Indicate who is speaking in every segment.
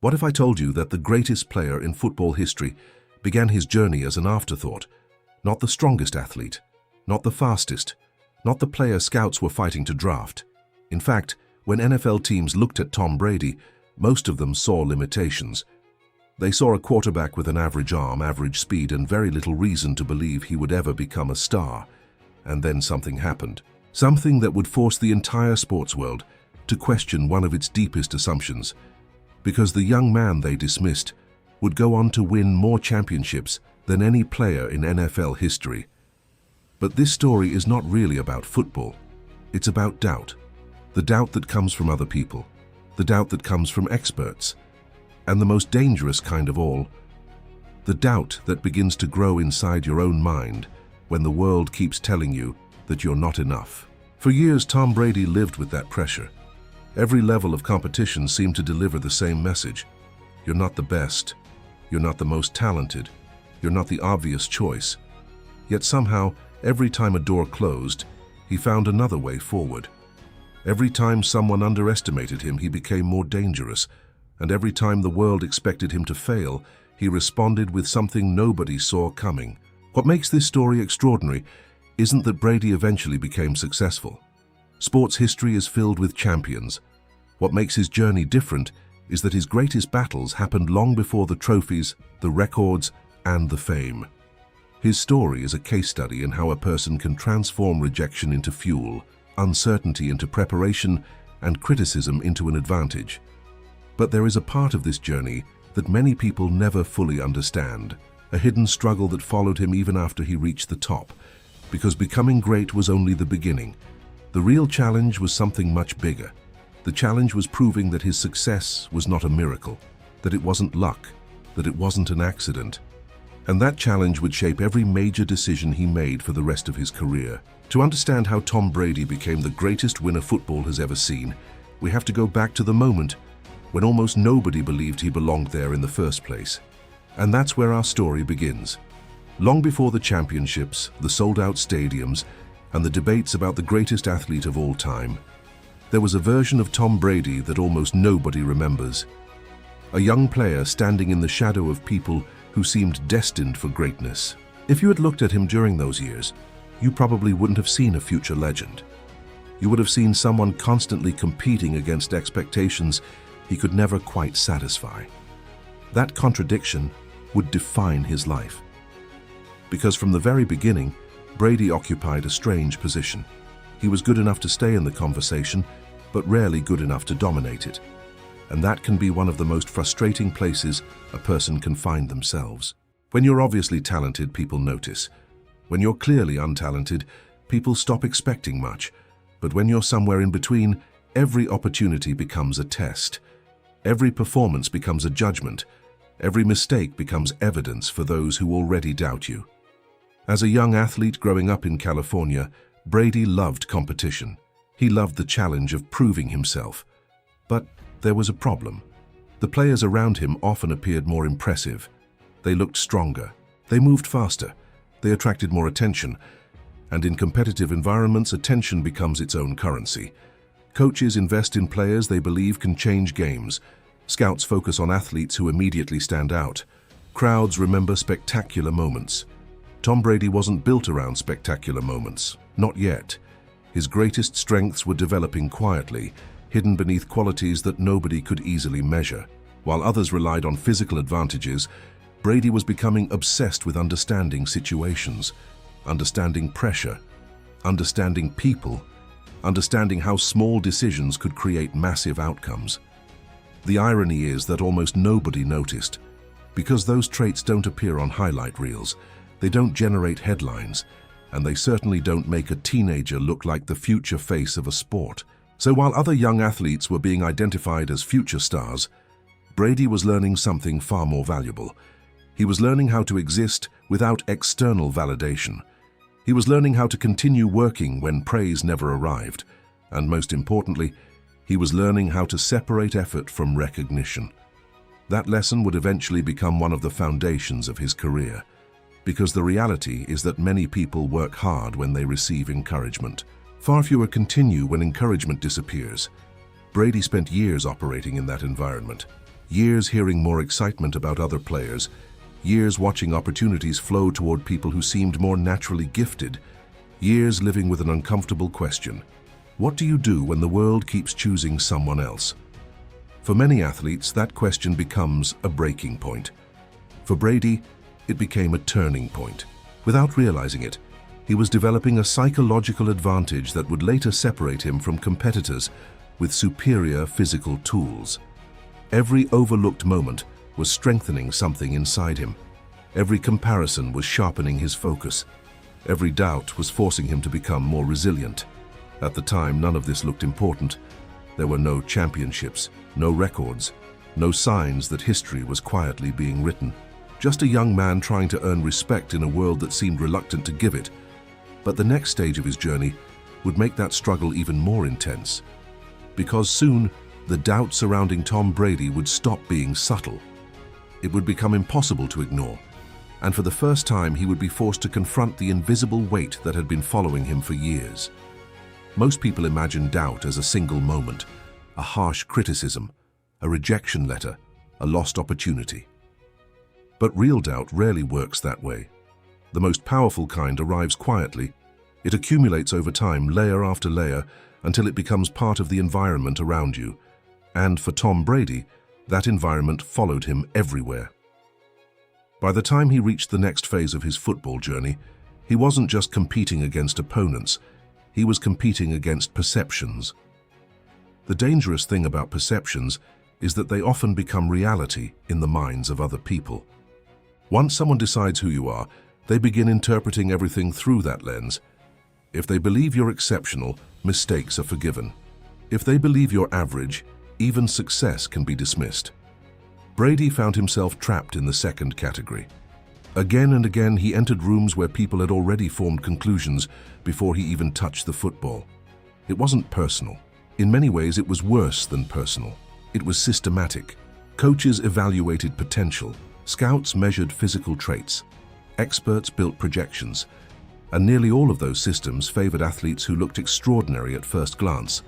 Speaker 1: What if I told you that the greatest player in football history began his journey as an afterthought? Not the strongest athlete, not the fastest, not the player scouts were fighting to draft. In fact, when NFL teams looked at Tom Brady, most of them saw limitations. They saw a quarterback with an average arm, average speed, and very little reason to believe he would ever become a star. And then something happened. Something that would force the entire sports world to question one of its deepest assumptions. Because the young man they dismissed would go on to win more championships than any player in NFL history. But this story is not really about football. It's about doubt. The doubt that comes from other people. The doubt that comes from experts. And the most dangerous kind of all, the doubt that begins to grow inside your own mind when the world keeps telling you that you're not enough. For years, Tom Brady lived with that pressure. Every level of competition seemed to deliver the same message. You're not the best. You're not the most talented. You're not the obvious choice. Yet somehow, every time a door closed, he found another way forward. Every time someone underestimated him, he became more dangerous. And every time the world expected him to fail, he responded with something nobody saw coming. What makes this story extraordinary isn't that Brady eventually became successful. Sports history is filled with champions. What makes his journey different is that his greatest battles happened long before the trophies, the records, and the fame. His story is a case study in how a person can transform rejection into fuel, uncertainty into preparation, and criticism into an advantage. But there is a part of this journey that many people never fully understand, a hidden struggle that followed him even after he reached the top, because becoming great was only the beginning. The real challenge was something much bigger. The challenge was proving that his success was not a miracle, that it wasn't luck, that it wasn't an accident. And that challenge would shape every major decision he made for the rest of his career. To understand how Tom Brady became the greatest winner football has ever seen, we have to go back to the moment when almost nobody believed he belonged there in the first place. And that's where our story begins. Long before the championships, the sold-out stadiums, and the debates about the greatest athlete of all time, there was a version of Tom Brady that almost nobody remembers. A young player standing in the shadow of people who seemed destined for greatness. If you had looked at him during those years, you probably wouldn't have seen a future legend. You would have seen someone constantly competing against expectations he could never quite satisfy. That contradiction would define his life. Because from the very beginning, Brady occupied a strange position. He was good enough to stay in the conversation, but rarely good enough to dominate it. And that can be one of the most frustrating places a person can find themselves. When you're obviously talented, people notice. When you're clearly untalented, people stop expecting much. But when you're somewhere in between, every opportunity becomes a test. Every performance becomes a judgment. Every mistake becomes evidence for those who already doubt you. As a young athlete growing up in California, Brady loved competition. He loved the challenge of proving himself. But there was a problem. The players around him often appeared more impressive. They looked stronger. They moved faster. They attracted more attention. And in competitive environments, attention becomes its own currency. Coaches invest in players they believe can change games. Scouts focus on athletes who immediately stand out. Crowds remember spectacular moments. Tom Brady wasn't built around spectacular moments. Not yet. His greatest strengths were developing quietly, hidden beneath qualities that nobody could easily measure. While others relied on physical advantages, Brady was becoming obsessed with understanding situations, understanding pressure, understanding people, understanding how small decisions could create massive outcomes. The irony is that almost nobody noticed. Because those traits don't appear on highlight reels, they don't generate headlines, and they certainly don't make a teenager look like the future face of a sport. So while other young athletes were being identified as future stars, Brady was learning something far more valuable. He was learning how to exist without external validation. He was learning how to continue working when praise never arrived. And most importantly, he was learning how to separate effort from recognition. That lesson would eventually become one of the foundations of his career. Because the reality is that many people work hard when they receive encouragement. Far fewer continue when encouragement disappears. Brady spent years operating in that environment. years hearing more excitement about other players, years watching opportunities flow toward people who seemed more naturally gifted, years living with an uncomfortable question. What do you do when the world keeps choosing someone else? For many athletes, that question becomes a breaking point. For Brady, it became a turning point. Without realizing it, he was developing a psychological advantage that would later separate him from competitors with superior physical tools. Every overlooked moment was strengthening something inside him. Every comparison was sharpening his focus. Every doubt was forcing him to become more resilient. At the time, none of this looked important. There were no championships, no records, no signs that history was quietly being written. Just a young man trying to earn respect in a world that seemed reluctant to give it. But the next stage of his journey would make that struggle even more intense. Because soon, the doubt surrounding Tom Brady would stop being subtle. It would become impossible to ignore. And for the first time, he would be forced to confront the invisible weight that had been following him for years. Most people imagine doubt as a single moment, a harsh criticism, a rejection letter, a lost opportunity. But real doubt rarely works that way. The most powerful kind arrives quietly. It accumulates over time, layer after layer, until it becomes part of the environment around you. And for Tom Brady, that environment followed him everywhere. By the time he reached the next phase of his football journey, he wasn't just competing against opponents, he was competing against perceptions. The dangerous thing about perceptions is that they often become reality in the minds of other people. Once someone decides who you are, they begin interpreting everything through that lens. If they believe you're exceptional, mistakes are forgiven. If they believe you're average, even success can be dismissed. Brady found himself trapped in the second category. Again and again, he entered rooms where people had already formed conclusions before he even touched the football. It wasn't personal. In many ways, it was worse than personal. It was systematic. Coaches evaluated potential. Scouts measured physical traits. Experts built projections. And nearly all of those systems favored athletes who looked extraordinary at first glance.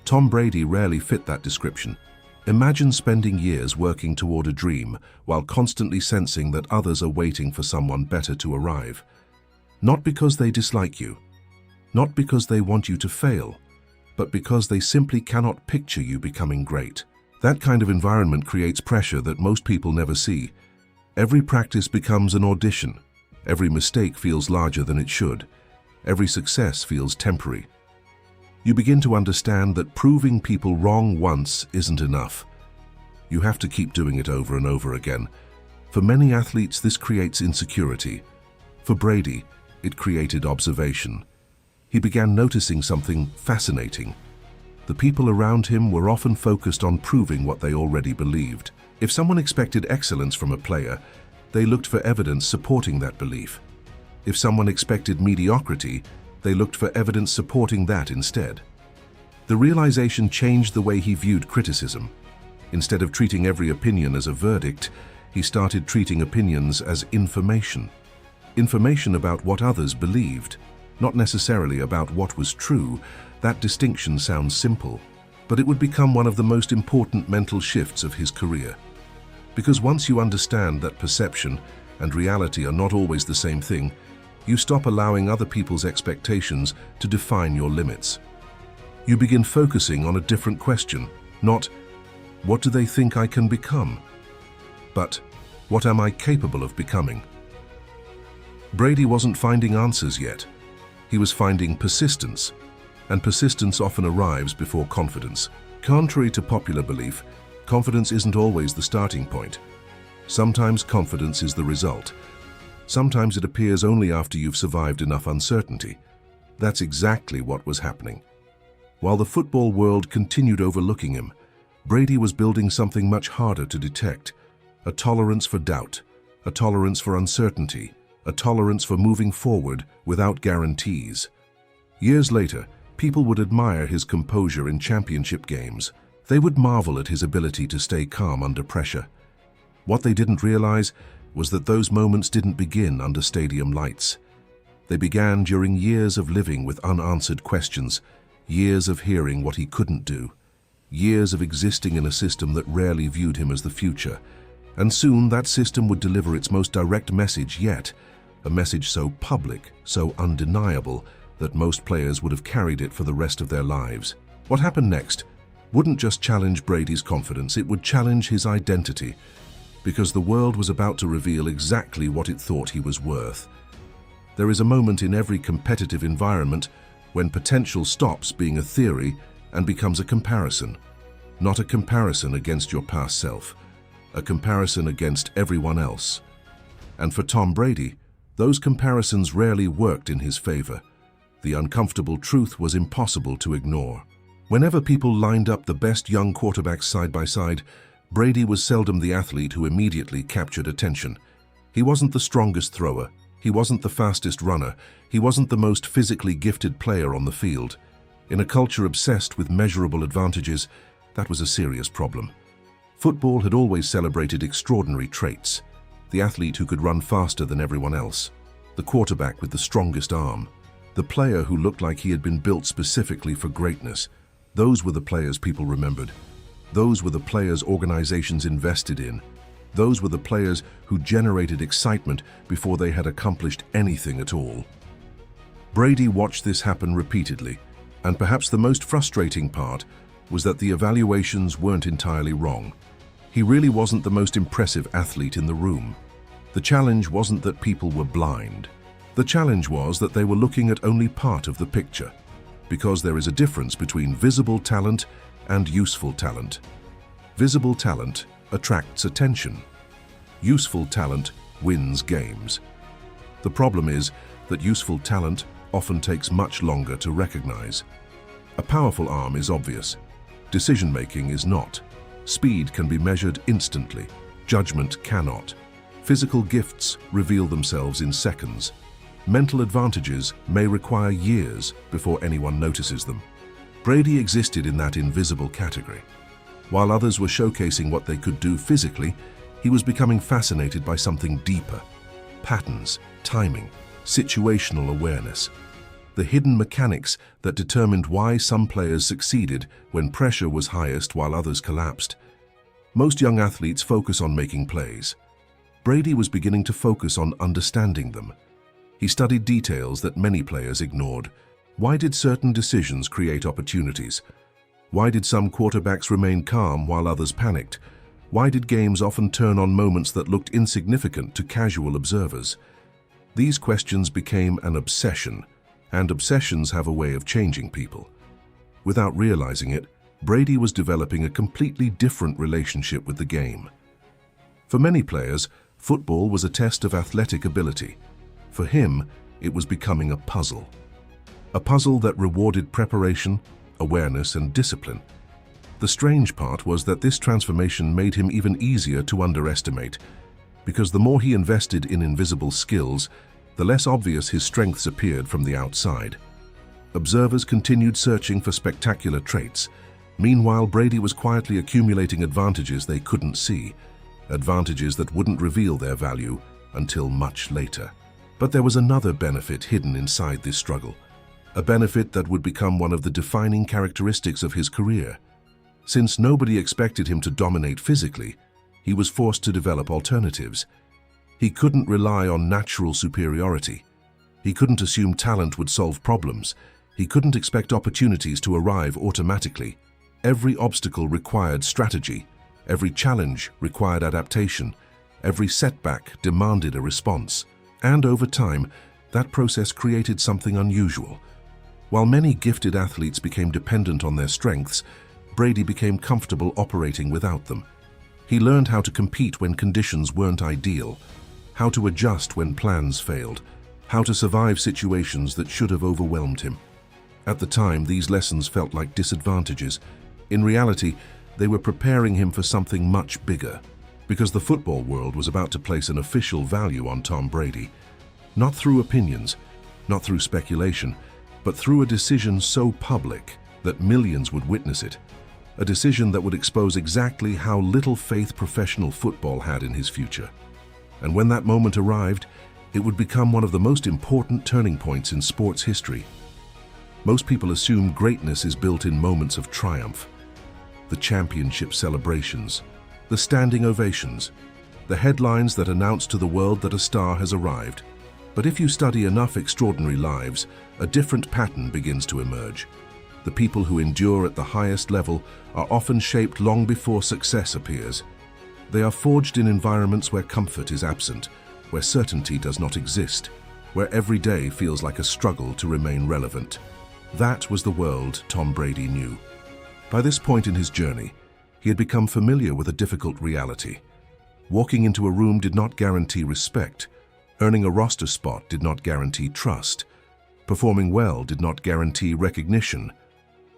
Speaker 1: Tom Brady rarely fit that description. Imagine spending years working toward a dream while constantly sensing that others are waiting for someone better to arrive. Not because they dislike you, not because they want you to fail, but because they simply cannot picture you becoming great. That kind of environment creates pressure that most people never see. Every practice becomes an audition. Every mistake feels larger than it should. Every success feels temporary. You begin to understand that proving people wrong once isn't enough. You have to keep doing it over and over again. For many athletes, this creates insecurity. For Brady, it created observation. He began noticing something fascinating. The people around him were often focused on proving what they already believed. If someone expected excellence from a player, they looked for evidence supporting that belief. If someone expected mediocrity, they looked for evidence supporting that instead. The realization changed the way he viewed criticism. Instead of treating every opinion as a verdict, he started treating opinions as information. Information about what others believed, not necessarily about what was true. That distinction sounds simple, but it would become one of the most important mental shifts of his career. Because once you understand that perception and reality are not always the same thing, you stop allowing other people's expectations to define your limits. You begin focusing on a different question, not, what do they think I can become? But, what am I capable of becoming? Brady wasn't finding answers yet. He was finding persistence, and persistence often arrives before confidence. Contrary to popular belief, confidence isn't always the starting point. Sometimes confidence is the result. Sometimes it appears only after you've survived enough uncertainty. That's exactly what was happening. While the football world continued overlooking him, Brady was building something much harder to detect: a tolerance for doubt, a tolerance for uncertainty, a tolerance for moving forward without guarantees. Years later, people would admire his composure in championship games. They would marvel at his ability to stay calm under pressure. What they didn't realize was that those moments didn't begin under stadium lights. They began during years of living with unanswered questions, years of hearing what he couldn't do, years of existing in a system that rarely viewed him as the future. And soon that system would deliver its most direct message yet, a message so public, so undeniable, that most players would have carried it for the rest of their lives. What happened next wouldn't just challenge Brady's confidence, it would challenge his identity, because the world was about to reveal exactly what it thought he was worth. There is a moment in every competitive environment when potential stops being a theory and becomes a comparison. Not a comparison against your past self, a comparison against everyone else. And for Tom Brady, those comparisons rarely worked in his favor. The uncomfortable truth was impossible to ignore. Whenever people lined up the best young quarterbacks side by side, Brady was seldom the athlete who immediately captured attention. He wasn't the strongest thrower, he wasn't the fastest runner, he wasn't the most physically gifted player on the field. In a culture obsessed with measurable advantages, that was a serious problem. Football had always celebrated extraordinary traits. The athlete who could run faster than everyone else, the quarterback with the strongest arm, the player who looked like he had been built specifically for greatness. Those were the players people remembered. Those were the players organizations invested in. Those were the players who generated excitement before they had accomplished anything at all. Brady watched this happen repeatedly, and perhaps the most frustrating part was that the evaluations weren't entirely wrong. He really wasn't the most impressive athlete in the room. The challenge wasn't that people were blind. The challenge was that they were looking at only part of the picture, because there is a difference between visible talent and useful talent. Visible talent attracts attention. Useful talent wins games. The problem is that useful talent often takes much longer to recognize. A powerful arm is obvious. Decision-making is not. Speed can be measured instantly. Judgment cannot. Physical gifts reveal themselves in seconds. Mental advantages may require years before anyone notices them. Brady existed in that invisible category. While others were showcasing what they could do physically, he was becoming fascinated by something deeper. Patterns, timing, situational awareness. The hidden mechanics that determined why some players succeeded when pressure was highest while others collapsed. Most young athletes focus on making plays. Brady was beginning to focus on understanding them. He studied details that many players ignored. Why did certain decisions create opportunities? Why did some quarterbacks remain calm while others panicked? Why did games often turn on moments that looked insignificant to casual observers? These questions became an obsession, and obsessions have a way of changing people. Without realizing it, Brady was developing a completely different relationship with the game. For many players, football was a test of athletic ability. For him, it was becoming a puzzle. A puzzle that rewarded preparation, awareness, and discipline. The strange part was that this transformation made him even easier to underestimate, because the more he invested in invisible skills, the less obvious his strengths appeared from the outside. Observers continued searching for spectacular traits. Meanwhile, Brady was quietly accumulating advantages they couldn't see, advantages that wouldn't reveal their value until much later. But there was another benefit hidden inside this struggle, a benefit that would become one of the defining characteristics of his career. Since nobody expected him to dominate physically, he was forced to develop alternatives. He couldn't rely on natural superiority. He couldn't assume talent would solve problems. He couldn't expect opportunities to arrive automatically. Every obstacle required strategy. Every challenge required adaptation. Every setback demanded a response. And over time, that process created something unusual. While many gifted athletes became dependent on their strengths, Brady became comfortable operating without them. He learned how to compete when conditions weren't ideal, how to adjust when plans failed, how to survive situations that should have overwhelmed him. At the time, these lessons felt like disadvantages. In reality, they were preparing him for something much bigger, because the football world was about to place an official value on Tom Brady. Not through opinions, not through speculation, but through a decision so public that millions would witness it. A decision that would expose exactly how little faith professional football had in his future. And when that moment arrived, it would become one of the most important turning points in sports history. Most people assume greatness is built in moments of triumph. the championship celebrations, the standing ovations, the headlines that announce to the world that a star has arrived. But if you study enough extraordinary lives, a different pattern begins to emerge. The people who endure at the highest level are often shaped long before success appears. They are forged in environments where comfort is absent, where certainty does not exist, where every day feels like a struggle to remain relevant. That was the world Tom Brady knew. By this point in his journey, he had become familiar with a difficult reality. Walking into a room did not guarantee respect. Earning a roster spot did not guarantee trust. Performing well did not guarantee recognition.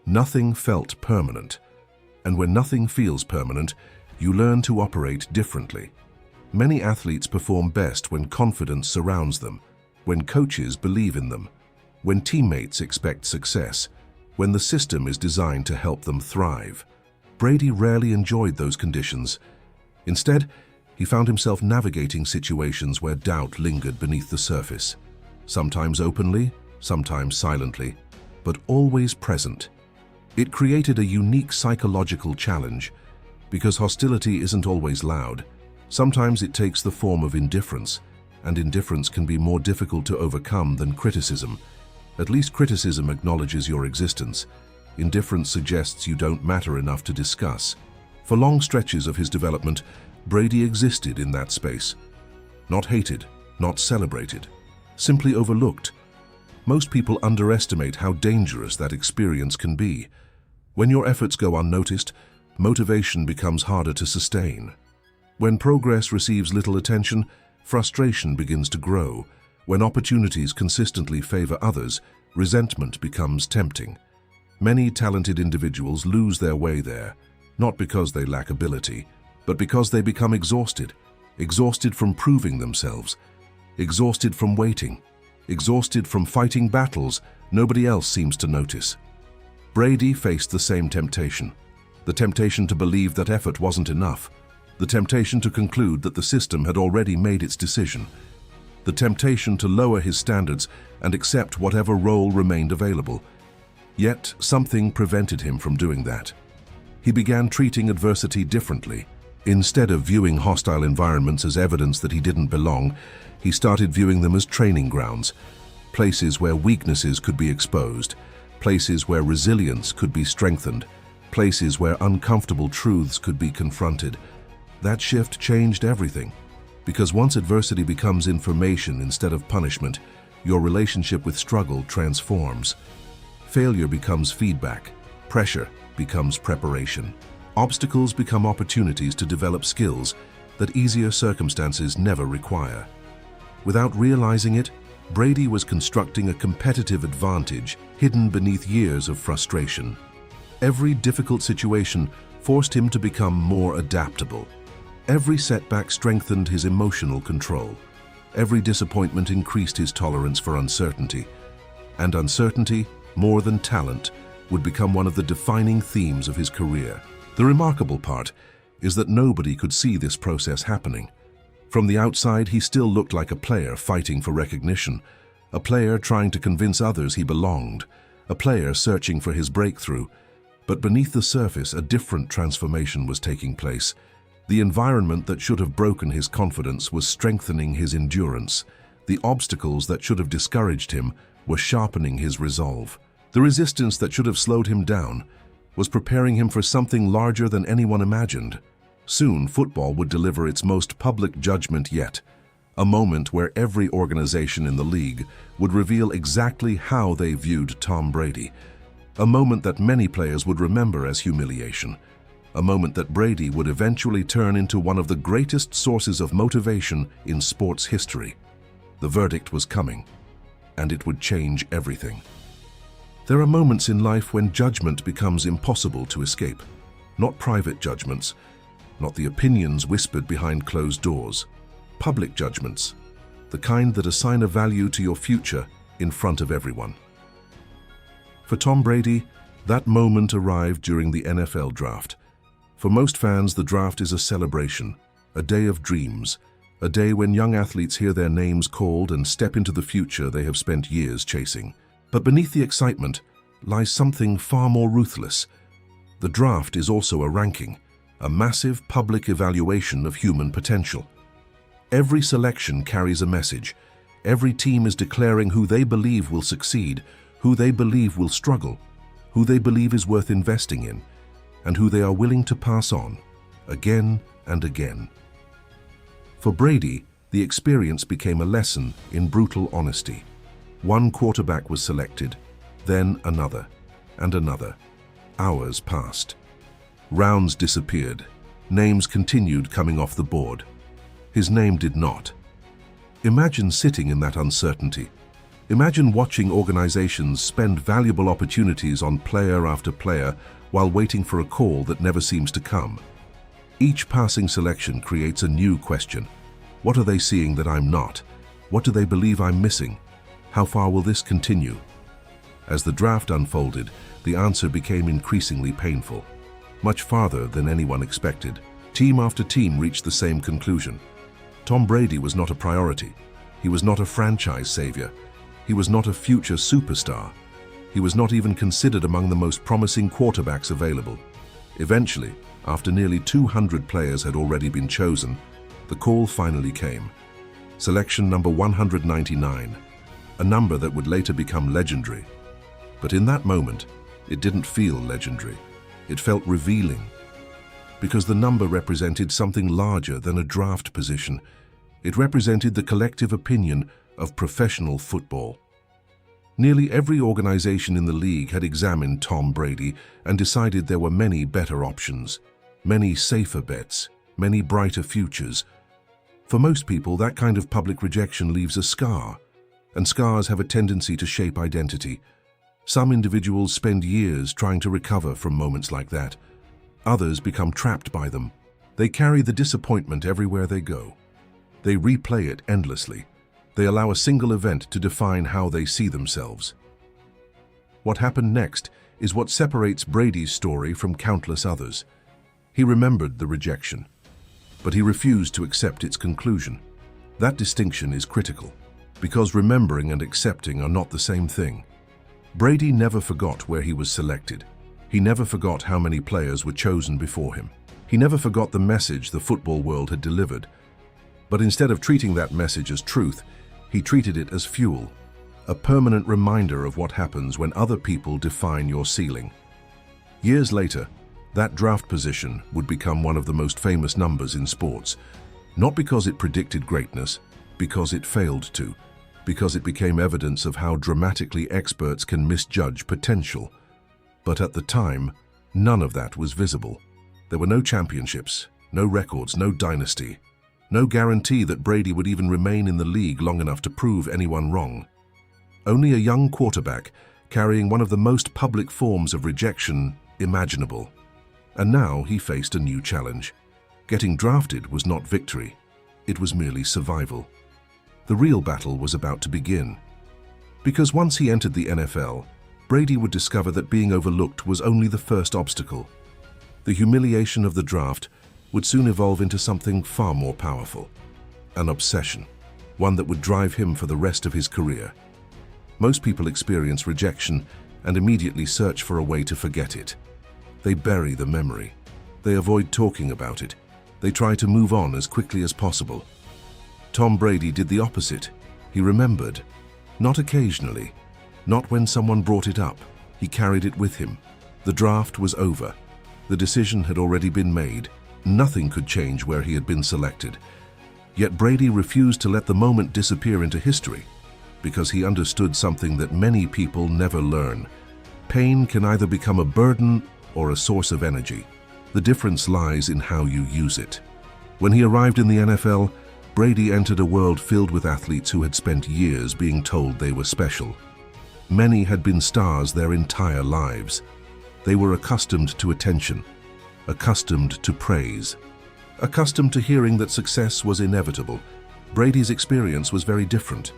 Speaker 1: Nothing felt permanent. And when nothing feels permanent, you learn to operate differently. Many athletes perform best when confidence surrounds them, when coaches believe in them, when teammates expect success, when the system is designed to help them thrive. Brady rarely enjoyed those conditions. Instead, he found himself navigating situations where doubt lingered beneath the surface, sometimes openly, sometimes silently, but always present. It created a unique psychological challenge, because hostility isn't always loud. Sometimes it takes the form of indifference, and indifference can be more difficult to overcome than criticism. At least criticism acknowledges your existence. Indifference suggests you don't matter enough to discuss. For long stretches of his development, Brady existed in that space. Not hated, not celebrated, simply overlooked. Most people underestimate how dangerous that experience can be. When your efforts go unnoticed, motivation becomes harder to sustain. When progress receives little attention, frustration begins to grow. When opportunities consistently favor others, resentment becomes tempting. Many talented individuals lose their way there, not because they lack ability, but because they become exhausted from proving themselves, exhausted from waiting, exhausted from fighting battles nobody else seems to notice. Brady faced the same temptation, the temptation to believe that effort wasn't enough, the temptation to conclude that the system had already made its decision, the temptation to lower his standards and accept whatever role remained available. Yet something prevented him from doing that. He began treating adversity differently. Instead of viewing hostile environments as evidence that he didn't belong, he started viewing them as training grounds, places where weaknesses could be exposed, places where resilience could be strengthened, places where uncomfortable truths could be confronted. That shift changed everything, because once adversity becomes information instead of punishment, your relationship with struggle transforms. Failure becomes feedback, pressure becomes preparation. Obstacles become opportunities to develop skills that easier circumstances never require. Without realizing it, Brady was constructing a competitive advantage hidden beneath years of frustration. Every difficult situation forced him to become more adaptable. Every setback strengthened his emotional control. Every disappointment increased his tolerance for uncertainty. And uncertainty, more than talent, would become one of the defining themes of his career. The remarkable part is that nobody could see this process happening. From the outside, he still looked like a player fighting for recognition, a player trying to convince others he belonged, a player searching for his breakthrough. But beneath the surface, a different transformation was taking place. The environment that should have broken his confidence was strengthening his endurance. The obstacles that should have discouraged him were sharpening his resolve. The resistance that should have slowed him down was preparing him for something larger than anyone imagined. Soon, football would deliver its most public judgment yet, a moment where every organization in the league would reveal exactly how they viewed Tom Brady, a moment that many players would remember as humiliation, a moment that Brady would eventually turn into one of the greatest sources of motivation in sports history. The verdict was coming, and it would change everything. There are moments in life when judgment becomes impossible to escape. Not private judgments, not the opinions whispered behind closed doors. Public judgments, the kind that assign a value to your future in front of everyone. For Tom Brady, that moment arrived during the NFL draft. For most fans, the draft is a celebration, a day of dreams, a day when young athletes hear their names called and step into the future they have spent years chasing. But beneath the excitement lies something far more ruthless, The draft is also a ranking, a massive public evaluation of human potential. Every selection carries a message. Every team is declaring who they believe will succeed, who they believe will struggle, who they believe is worth investing in, and who they are willing to pass on, again and again. For Brady, the experience became a lesson in brutal honesty. One quarterback was selected, then another, and another. Hours passed. Rounds disappeared. Names continued coming off the board. His name did not. Imagine sitting in that uncertainty. Imagine watching organizations spend valuable opportunities on player after player while waiting for a call that never seems to come. Each passing selection creates a new question. What are they seeing that I'm not? What do they believe I'm missing? How far will this continue? As the draft unfolded, the answer became increasingly painful. Much farther than anyone expected. Team after team reached the same conclusion. Tom Brady was not a priority. He was not a franchise savior. He was not a future superstar. He was not even considered among the most promising quarterbacks available. Eventually, after nearly 200 players had already been chosen, the call finally came. Selection number 199, a number that would later become legendary. But in that moment, it didn't feel legendary. It felt revealing. Because the number represented something larger than a draft position. It represented the collective opinion of professional football. Nearly every organization in the league had examined Tom Brady and decided there were many better options, many safer bets, many brighter futures. For most people, that kind of public rejection leaves a scar, and scars have a tendency to shape identity. Some individuals spend years trying to recover from moments like that. Others become trapped by them. They carry the disappointment everywhere they go. They replay it endlessly. They allow a single event to define how they see themselves. What happened next is what separates Brady's story from countless others. He remembered the rejection, but he refused to accept its conclusion. That distinction is critical, because remembering and accepting are not the same thing. Brady never forgot where he was selected. He never forgot how many players were chosen before him. He never forgot the message the football world had delivered. But instead of treating that message as truth, he treated it as fuel, a permanent reminder of what happens when other people define your ceiling. Years later, that draft position would become one of the most famous numbers in sports, not because it predicted greatness, because it failed to, because it became evidence of how dramatically experts can misjudge potential. But at the time, none of that was visible. There were no championships, no records, no dynasty, no guarantee that Brady would even remain in the league long enough to prove anyone wrong. Only a young quarterback carrying one of the most public forms of rejection imaginable. And now he faced a new challenge. Getting drafted was not victory. It was merely survival. The real battle was about to begin. Because once he entered the NFL, Brady would discover that being overlooked was only the first obstacle. The humiliation of the draft would soon evolve into something far more powerful. An obsession, one that would drive him for the rest of his career. Most people experience rejection and immediately search for a way to forget it. They bury the memory. They avoid talking about it. They try to move on as quickly as possible. Tom Brady did the opposite. He remembered. Not occasionally. Not when someone brought it up. He carried it with him. The draft was over. The decision had already been made. Nothing could change where he had been selected. Yet Brady refused to let the moment disappear into history, because he understood something that many people never learn. Pain can either become a burden or a source of energy. The difference lies in how you use it. When he arrived in the NFL, Brady entered a world filled with athletes who had spent years being told they were special. Many had been stars their entire lives. They were accustomed to attention, accustomed to praise, accustomed to hearing that success was inevitable. Brady's experience was very different.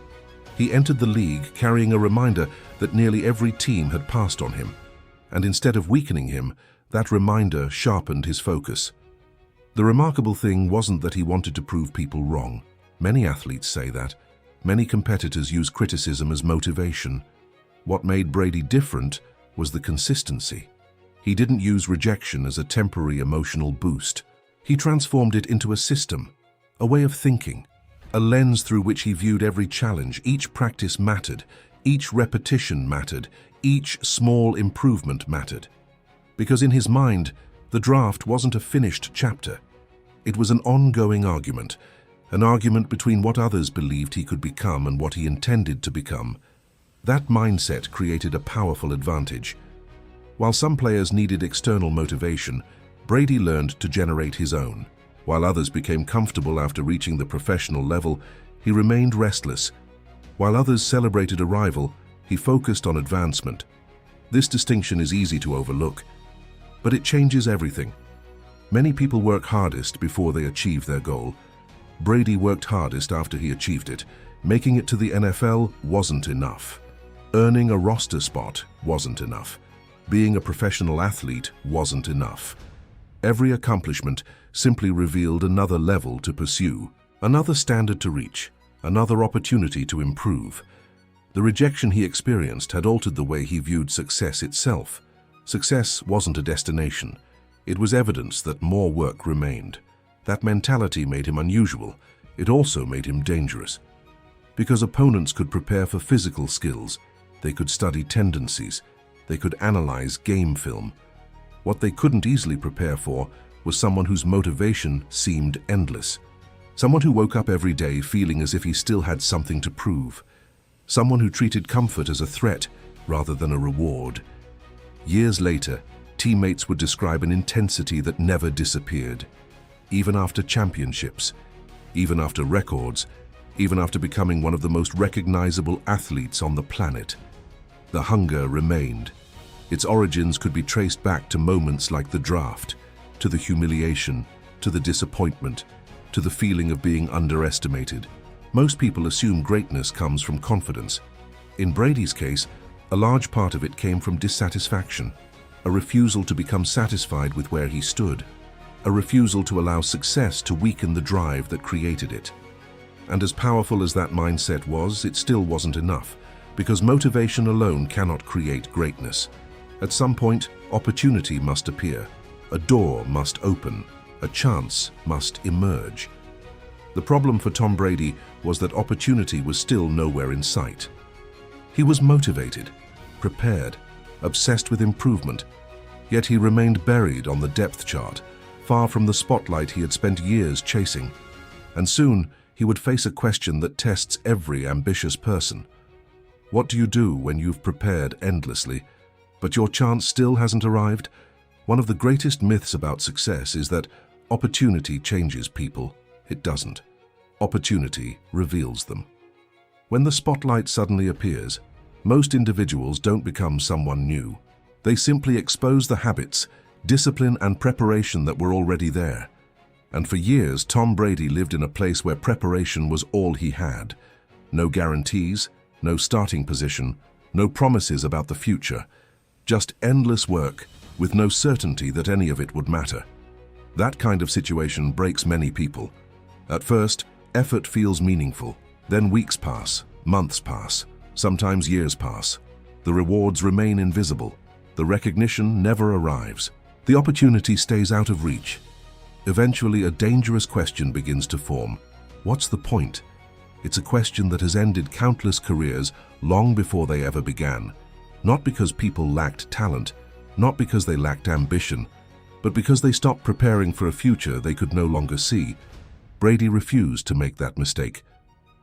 Speaker 1: He entered the league carrying a reminder that nearly every team had passed on him, and instead of weakening him, that reminder sharpened his focus. The remarkable thing wasn't that he wanted to prove people wrong. Many athletes say that. Many competitors use criticism as motivation. What made Brady different was the consistency. He didn't use rejection as a temporary emotional boost. He transformed it into a system, a way of thinking, a lens through which he viewed every challenge. Each practice mattered, each repetition mattered, each small improvement mattered. Because in his mind, the draft wasn't a finished chapter. It was an ongoing argument, an argument between what others believed he could become and what he intended to become. That mindset created a powerful advantage. While some players needed external motivation, Brady learned to generate his own. While others became comfortable after reaching the professional level, he remained restless. While others celebrated arrival, he focused on advancement. This distinction is easy to overlook, but it changes everything. Many people work hardest before they achieve their goal. Brady worked hardest after he achieved it. Making it to the NFL wasn't enough. Earning a roster spot wasn't enough. Being a professional athlete wasn't enough. Every accomplishment simply revealed another level to pursue, another standard to reach, another opportunity to improve. The rejection he experienced had altered the way he viewed success itself. Success wasn't a destination. It was evidence that more work remained. That mentality made him unusual. It also made him dangerous. Because opponents could prepare for physical skills, they could study tendencies, they could analyze game film. What they couldn't easily prepare for was someone whose motivation seemed endless. Someone who woke up every day feeling as if he still had something to prove. Someone who treated comfort as a threat rather than a reward. Years later, teammates would describe an intensity that never disappeared. Even after championships, even after records, even after becoming one of the most recognizable athletes on the planet. The hunger remained. Its origins could be traced back to moments like the draft, to the humiliation, to the disappointment, to the feeling of being underestimated. Most people assume greatness comes from confidence. In Brady's case, a large part of it came from dissatisfaction, a refusal to become satisfied with where he stood, a refusal to allow success to weaken the drive that created it. And as powerful as that mindset was, it still wasn't enough, because motivation alone cannot create greatness. At some point, opportunity must appear, a door must open, a chance must emerge. The problem for Tom Brady was that opportunity was still nowhere in sight. He was motivated, prepared, obsessed with improvement, yet he remained buried on the depth chart, far from the spotlight he had spent years chasing. And soon, he would face a question that tests every ambitious person. What do you do when you've prepared endlessly, but your chance still hasn't arrived? One of the greatest myths about success is that opportunity changes people. It doesn't. Opportunity reveals them. When the spotlight suddenly appears, most individuals don't become someone new. They simply expose the habits, discipline, and preparation that were already there. And for years, Tom Brady lived in a place where preparation was all he had. No guarantees, no starting position, no promises about the future. Just endless work, with no certainty that any of it would matter. That kind of situation breaks many people. At first, effort feels meaningful. Then weeks pass, months pass, sometimes years pass. The rewards remain invisible. The recognition never arrives. The opportunity stays out of reach. Eventually, a dangerous question begins to form. What's the point? It's a question that has ended countless careers long before they ever began. Not because people lacked talent, not because they lacked ambition, but because they stopped preparing for a future they could no longer see. Brady refused to make that mistake.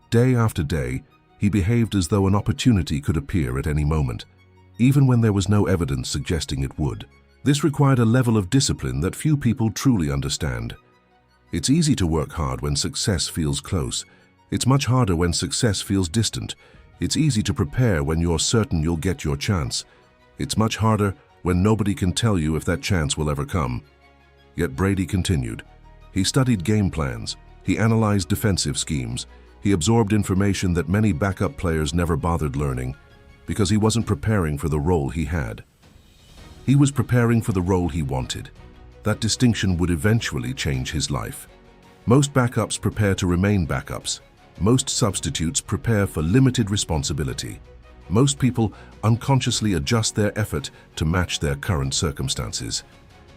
Speaker 1: Day after day, he behaved as though an opportunity could appear at any moment, even when there was no evidence suggesting it would. This required a level of discipline that few people truly understand. It's easy to work hard when success feels close. It's much harder when success feels distant. It's easy to prepare when you're certain you'll get your chance. It's much harder when nobody can tell you if that chance will ever come. Yet Brady continued. He studied game plans. He analyzed defensive schemes. He absorbed information that many backup players never bothered learning, because he wasn't preparing for the role he had. He was preparing for the role he wanted. That distinction would eventually change his life. Most backups prepare to remain backups. Most substitutes prepare for limited responsibility. Most people unconsciously adjust their effort to match their current circumstances.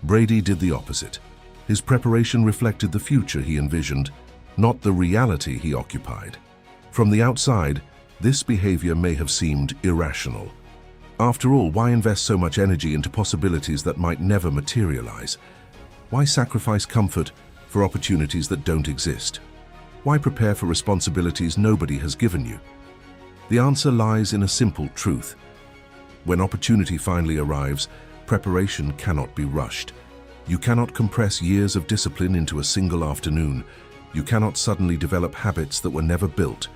Speaker 1: Brady did the opposite. His preparation reflected the future he envisioned, not the reality he occupied. From the outside, this behavior may have seemed irrational. After all, why invest so much energy into possibilities that might never materialize? Why sacrifice comfort for opportunities that don't exist? Why prepare for responsibilities nobody has given you? The answer lies in a simple truth. When opportunity finally arrives, preparation cannot be rushed. You cannot compress years of discipline into a single afternoon. You cannot suddenly develop habits that were never built.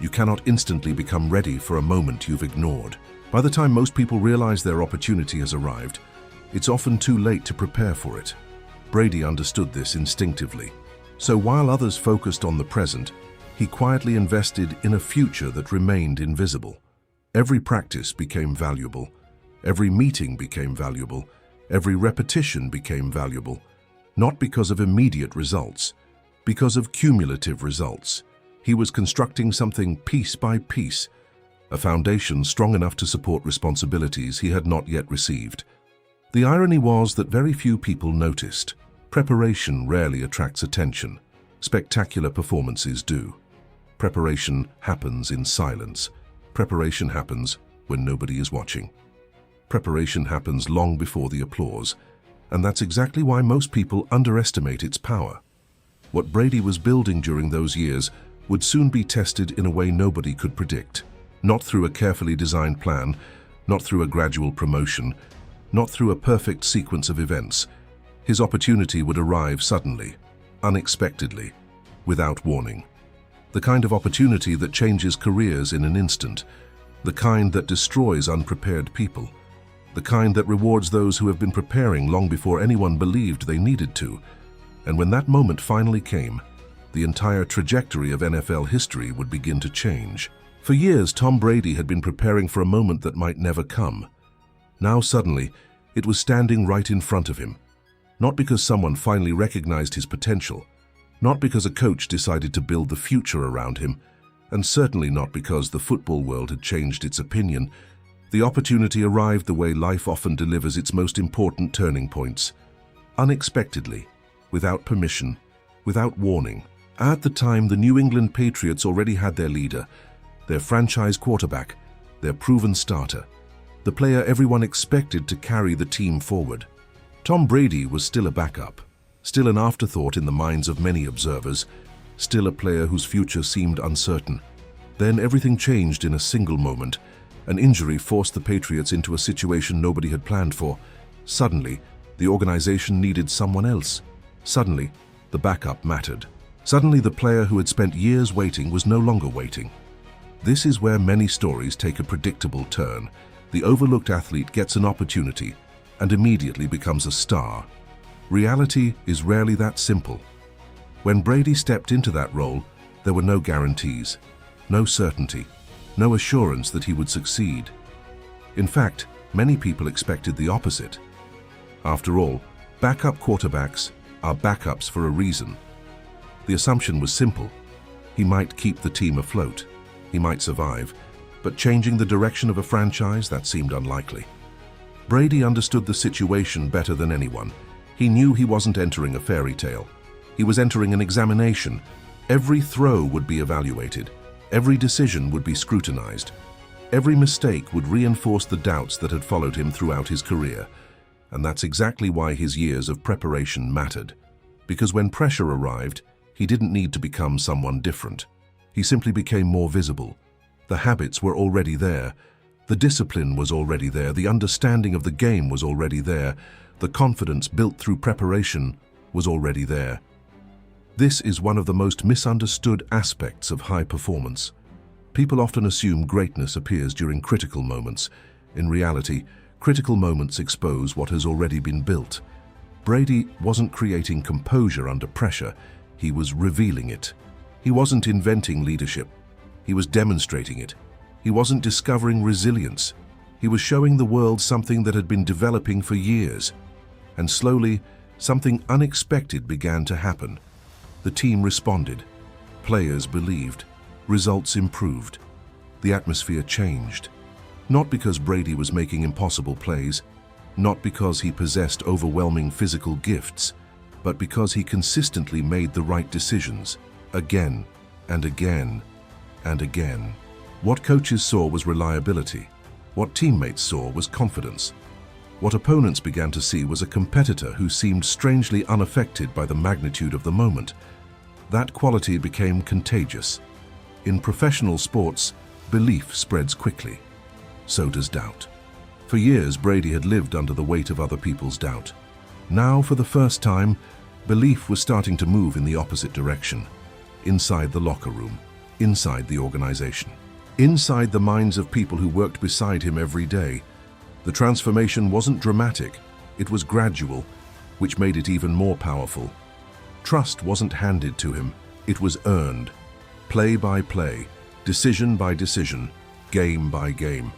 Speaker 1: You cannot instantly become ready for a moment you've ignored. By the time most people realize their opportunity has arrived, it's often too late to prepare for it. Brady understood this instinctively. So while others focused on the present, he quietly invested in a future that remained invisible. Every practice became valuable. Every meeting became valuable. Every repetition became valuable. Not because of immediate results, because of cumulative results. He was constructing something piece by piece, a foundation strong enough to support responsibilities he had not yet received. The irony was that very few people noticed. Preparation rarely attracts attention. Spectacular performances do. Preparation happens in silence. Preparation happens when nobody is watching. Preparation happens long before the applause, and that's exactly why most people underestimate its power. What Brady was building during those years would soon be tested in a way nobody could predict. Not through a carefully designed plan, not through a gradual promotion, not through a perfect sequence of events. His opportunity would arrive suddenly, unexpectedly, without warning. The kind of opportunity that changes careers in an instant, the kind that destroys unprepared people, the kind that rewards those who have been preparing long before anyone believed they needed to. And when that moment finally came, the entire trajectory of NFL history would begin to change. For years, Tom Brady had been preparing for a moment that might never come. Now suddenly, it was standing right in front of him. Not because someone finally recognized his potential, not because a coach decided to build the future around him, and certainly not because the football world had changed its opinion. The opportunity arrived the way life often delivers its most important turning points. Unexpectedly, without permission, without warning. At the time, the New England Patriots already had their leader, their franchise quarterback, their proven starter, the player everyone expected to carry the team forward. Tom Brady was still a backup, still an afterthought in the minds of many observers, still a player whose future seemed uncertain. Then everything changed in a single moment. An injury forced the Patriots into a situation nobody had planned for. Suddenly, the organization needed someone else. Suddenly, the backup mattered. Suddenly, the player who had spent years waiting was no longer waiting. This is where many stories take a predictable turn. The overlooked athlete gets an opportunity and immediately becomes a star. Reality is rarely that simple. When Brady stepped into that role, there were no guarantees, no certainty, no assurance that he would succeed. In fact, many people expected the opposite. After all, backup quarterbacks are backups for a reason. The assumption was simple. He might keep the team afloat. He might survive, but changing the direction of a franchise, that seemed unlikely. Brady understood the situation better than anyone. He knew he wasn't entering a fairy tale. He was entering an examination. Every throw would be evaluated. Every decision would be scrutinized. Every mistake would reinforce the doubts that had followed him throughout his career. And that's exactly why his years of preparation mattered. Because when pressure arrived, he didn't need to become someone different. He simply became more visible. The habits were already there. The discipline was already there. The understanding of the game was already there. The confidence built through preparation was already there. This is one of the most misunderstood aspects of high performance. People often assume greatness appears during critical moments. In reality, critical moments expose what has already been built. Brady wasn't creating composure under pressure, he was revealing it. He wasn't inventing leadership, he was demonstrating it. He wasn't discovering resilience, he was showing the world something that had been developing for years. And slowly, something unexpected began to happen. The team responded. Players believed. Results improved. The atmosphere changed. Not because Brady was making impossible plays, not because he possessed overwhelming physical gifts, but because he consistently made the right decisions, again and again and again. What coaches saw was reliability. What teammates saw was confidence. What opponents began to see was a competitor who seemed strangely unaffected by the magnitude of the moment. That quality became contagious. In professional sports, belief spreads quickly. So does doubt. For years, Brady had lived under the weight of other people's doubt. Now, for the first time, belief was starting to move in the opposite direction. Inside the locker room, inside the organization, inside the minds of people who worked beside him every day. The transformation wasn't dramatic, it was gradual, which made it even more powerful. Trust wasn't handed to him, it was earned. Play by play, decision by decision, game by game.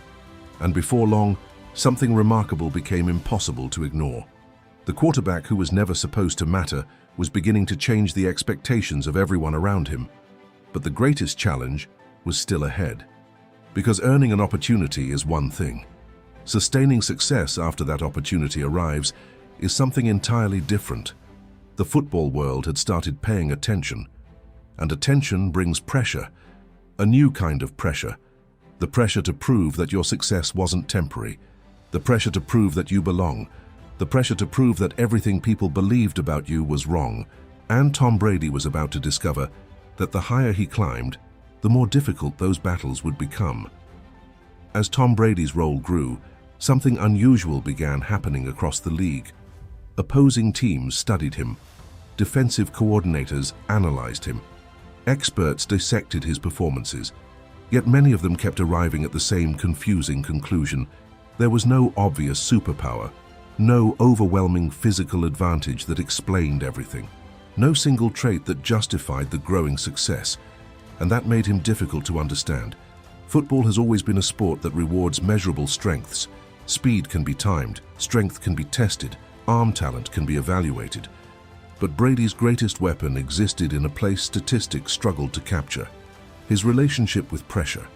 Speaker 1: And before long, something remarkable became impossible to ignore. The quarterback who was never supposed to matter was beginning to change the expectations of everyone around him. But the greatest challenge was still ahead. Because earning an opportunity is one thing. Sustaining success after that opportunity arrives is something entirely different. The football world had started paying attention. And attention brings pressure, a new kind of pressure. The pressure to prove that your success wasn't temporary. The pressure to prove that you belong. The pressure to prove that everything people believed about you was wrong. And Tom Brady was about to discover that the higher he climbed, the more difficult those battles would become. As Tom Brady's role grew, something unusual began happening across the league. Opposing teams studied him. Defensive coordinators analyzed him. Experts dissected his performances. Yet many of them kept arriving at the same confusing conclusion. There was no obvious superpower, no overwhelming physical advantage that explained everything, no single trait that justified the growing success, and that made him difficult to understand. Football has always been a sport that rewards measurable strengths. Speed can be timed, strength can be tested, arm talent can be evaluated. But Brady's greatest weapon existed in a place statistics struggled to capture: his relationship with pressure.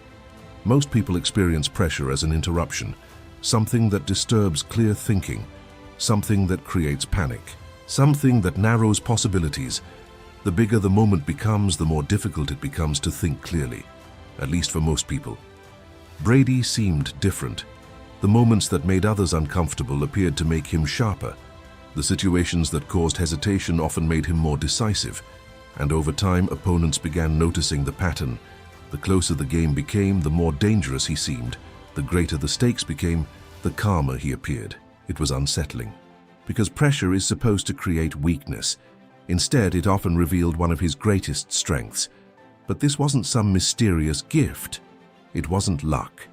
Speaker 1: Most people experience pressure as an interruption, something that disturbs clear thinking, something that creates panic, something that narrows possibilities. The bigger the moment becomes, the more difficult it becomes to think clearly, at least for most people. Brady seemed different. The moments that made others uncomfortable appeared to make him sharper. The situations that caused hesitation often made him more decisive. And over time, opponents began noticing the pattern. The closer the game became, the more dangerous he seemed. The greater the stakes became, the calmer he appeared. It was unsettling. Because pressure is supposed to create weakness. Instead, it often revealed one of his greatest strengths. But this wasn't some mysterious gift. It wasn't luck.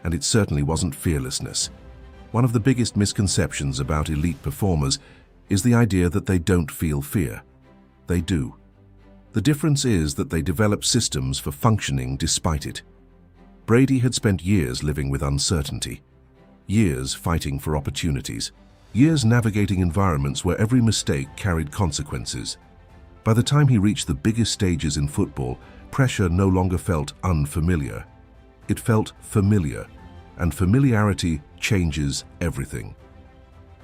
Speaker 1: And it certainly wasn't fearlessness. One of the biggest misconceptions about elite performers is the idea that they don't feel fear. They do. The difference is that they develop systems for functioning despite it. Brady had spent years living with uncertainty, years fighting for opportunities, years navigating environments where every mistake carried consequences. By the time he reached the biggest stages in football, pressure no longer felt unfamiliar. It felt familiar, and familiarity changes everything.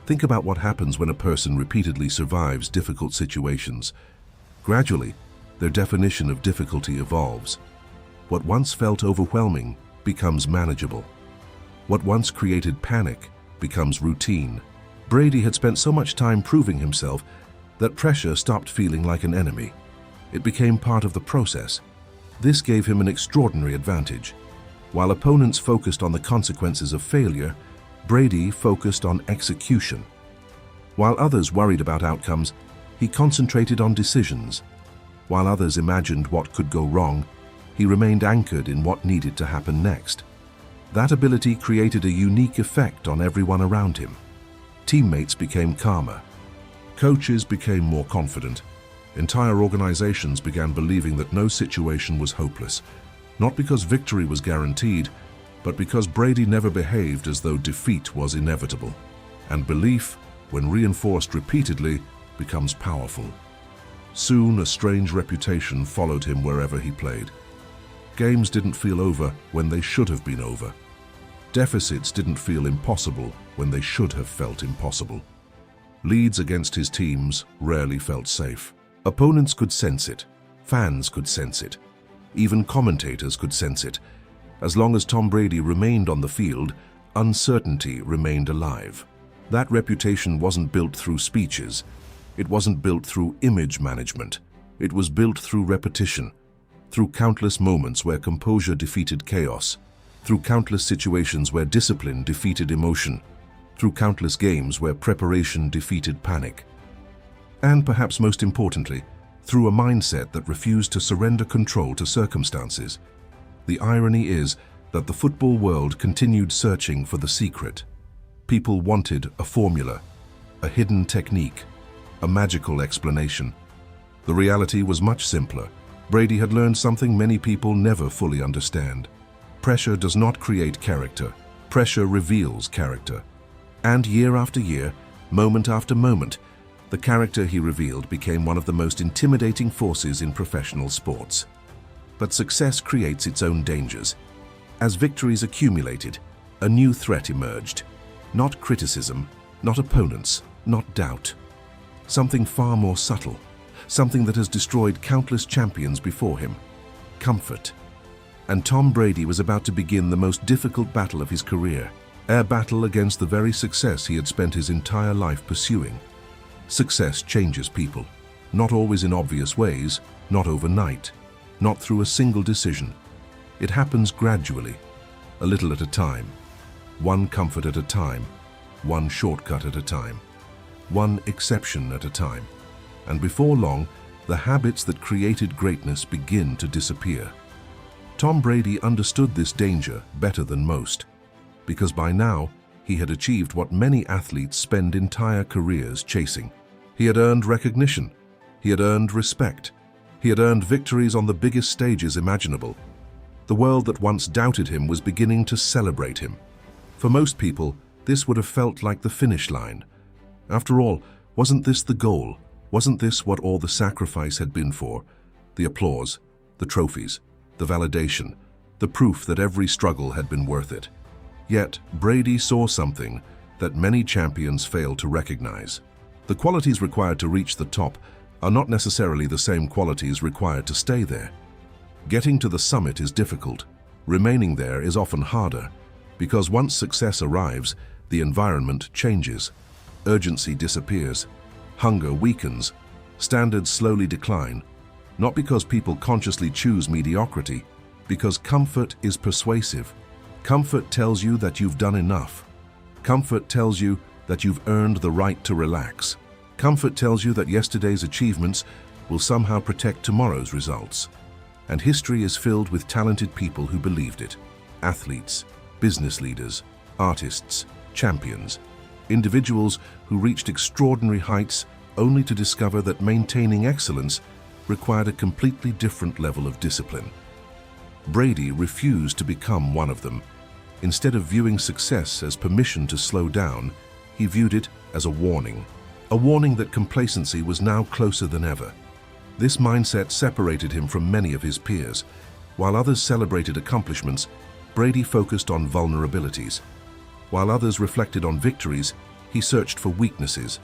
Speaker 1: Think about what happens when a person repeatedly survives difficult situations. Gradually, their definition of difficulty evolves. What once felt overwhelming becomes manageable. What once created panic becomes routine. Brady had spent so much time proving himself that pressure stopped feeling like an enemy. It became part of the process. This gave him an extraordinary advantage. While opponents focused on the consequences of failure, Brady focused on execution. While others worried about outcomes, he concentrated on decisions. While others imagined what could go wrong, he remained anchored in what needed to happen next. That ability created a unique effect on everyone around him. Teammates became calmer. Coaches became more confident. Entire organizations began believing that no situation was hopeless, not because victory was guaranteed, but because Brady never behaved as though defeat was inevitable. And belief, when reinforced repeatedly, becomes powerful. Soon, a strange reputation followed him wherever he played. Games didn't feel over when they should have been over. Deficits didn't feel impossible when they should have felt impossible. Leads against his teams rarely felt safe. Opponents could sense it. Fans could sense it. Even commentators could sense it. As long as Tom Brady remained on the field, uncertainty remained alive. That reputation wasn't built through speeches. It wasn't built through image management. It was built through repetition, through countless moments where composure defeated chaos, through countless situations where discipline defeated emotion, through countless games where preparation defeated panic. And perhaps most importantly, through a mindset that refused to surrender control to circumstances. The irony is that the football world continued searching for the secret. People wanted a formula, a hidden technique, a magical explanation. The reality was much simpler. Brady had learned something many people never fully understand. Pressure does not create character. Pressure reveals character. And year after year, moment after moment, the character he revealed became one of the most intimidating forces in professional sports. But success creates its own dangers. As victories accumulated, a new threat emerged. Not criticism, not opponents, not doubt. Something far more subtle, something that has destroyed countless champions before him: comfort. And Tom Brady was about to begin the most difficult battle of his career, a battle against the very success he had spent his entire life pursuing. Success changes people, not always in obvious ways, not overnight, not through a single decision. It happens gradually, a little at a time, one comfort at a time, one shortcut at a time, one exception at a time. And before long, the habits that created greatness begin to disappear. Tom Brady understood this danger better than most, because by now he had achieved what many athletes spend entire careers chasing. He had earned recognition. He had earned respect. He had earned victories on the biggest stages imaginable. The world that once doubted him was beginning to celebrate him. For most people, this would have felt like the finish line. After all, wasn't this the goal? Wasn't this what all the sacrifice had been for? The applause, the trophies, the validation, the proof that every struggle had been worth it. Yet, Brady saw something that many champions fail to recognize. The qualities required to reach the top are not necessarily the same qualities required to stay there. Getting to the summit is difficult. Remaining there is often harder, because once success arrives, the environment changes. Urgency disappears. Hunger weakens. Standards slowly decline. Not because people consciously choose mediocrity, because comfort is persuasive. Comfort tells you that you've done enough. Comfort tells you that you've earned the right to relax. Comfort tells you that yesterday's achievements will somehow protect tomorrow's results. And history is filled with talented people who believed it. Athletes, business leaders, artists, champions. Individuals who reached extraordinary heights only to discover that maintaining excellence required a completely different level of discipline. Brady refused to become one of them. Instead of viewing success as permission to slow down, he viewed it as a warning that complacency was now closer than ever. This mindset separated him from many of his peers. While others celebrated accomplishments, Brady focused on vulnerabilities. While others reflected on victories, he searched for weaknesses.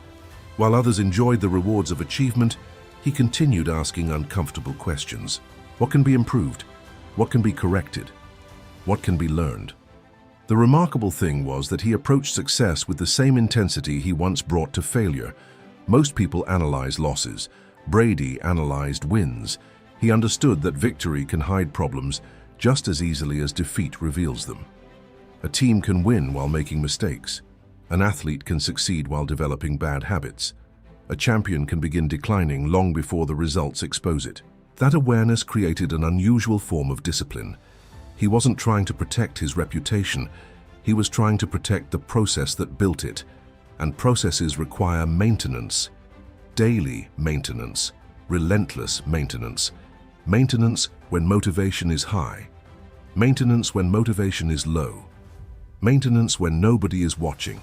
Speaker 1: While others enjoyed the rewards of achievement, he continued asking uncomfortable questions. What can be improved? What can be corrected? What can be learned? The remarkable thing was that he approached success with the same intensity he once brought to failure. Most people analyze losses. Brady analyzed wins. He understood that victory can hide problems just as easily as defeat reveals them. A team can win while making mistakes. An athlete can succeed while developing bad habits. A champion can begin declining long before the results expose it. That awareness created an unusual form of discipline. He wasn't trying to protect his reputation. He was trying to protect the process that built it. And processes require maintenance. Daily maintenance. Relentless maintenance. Maintenance when motivation is high. Maintenance when motivation is low. Maintenance when nobody is watching.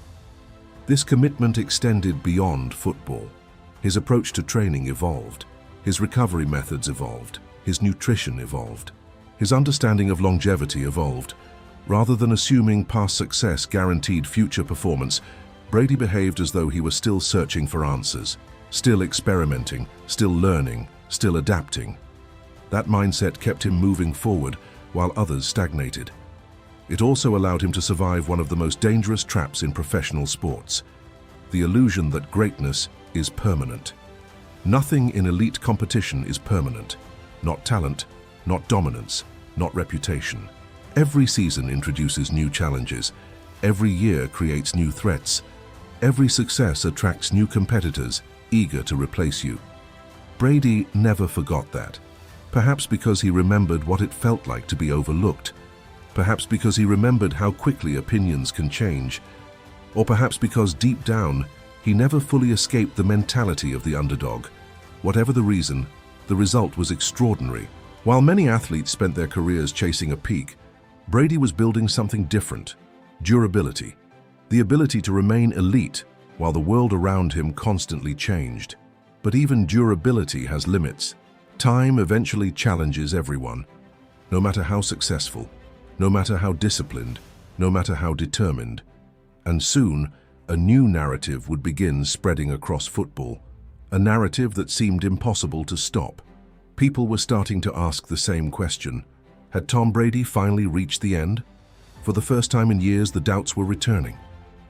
Speaker 1: This commitment extended beyond football. His approach to training evolved. His recovery methods evolved. His nutrition evolved. His understanding of longevity evolved. Rather than assuming past success guaranteed future performance, Brady behaved as though he was still searching for answers, still experimenting, still learning, still adapting. That mindset kept him moving forward while others stagnated. It also allowed him to survive one of the most dangerous traps in professional sports: the illusion that greatness is permanent. Nothing in elite competition is permanent. Not talent, not dominance, not reputation. Every season introduces new challenges. Every year creates new threats. Every success attracts new competitors eager to replace you. Brady never forgot that. Perhaps because he remembered what it felt like to be overlooked. Perhaps because he remembered how quickly opinions can change. Or perhaps because deep down, he never fully escaped the mentality of the underdog. Whatever the reason, the result was extraordinary. While many athletes spent their careers chasing a peak, Brady was building something different: durability. The ability to remain elite while the world around him constantly changed. But even durability has limits. Time eventually challenges everyone, no matter how successful, no matter how disciplined, no matter how determined. And soon, a new narrative would begin spreading across football, a narrative that seemed impossible to stop. People were starting to ask the same question: had Tom Brady finally reached the end? For the first time in years, the doubts were returning.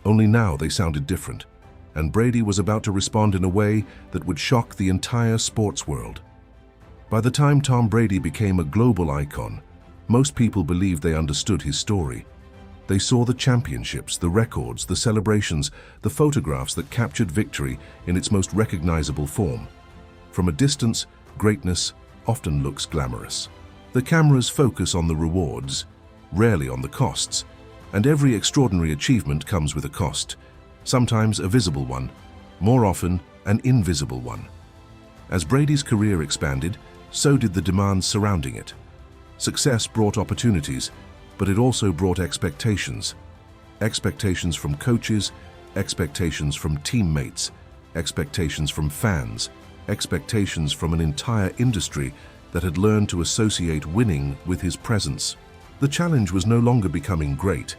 Speaker 1: Only now they sounded different, and Brady was about to respond in a way that would shock the entire sports world. By the time Tom Brady became a global icon, most people believed they understood his story. They saw the championships, the records, the celebrations, the photographs that captured victory in its most recognizable form. From a distance, greatness often looks glamorous. The cameras focus on the rewards, rarely on the costs, and every extraordinary achievement comes with a cost, sometimes a visible one, more often an invisible one. As Brady's career expanded, so did the demands surrounding it. Success brought opportunities, but it also brought expectations. Expectations from coaches, expectations from teammates, expectations from fans, expectations from an entire industry that had learned to associate winning with his presence. The challenge was no longer becoming great.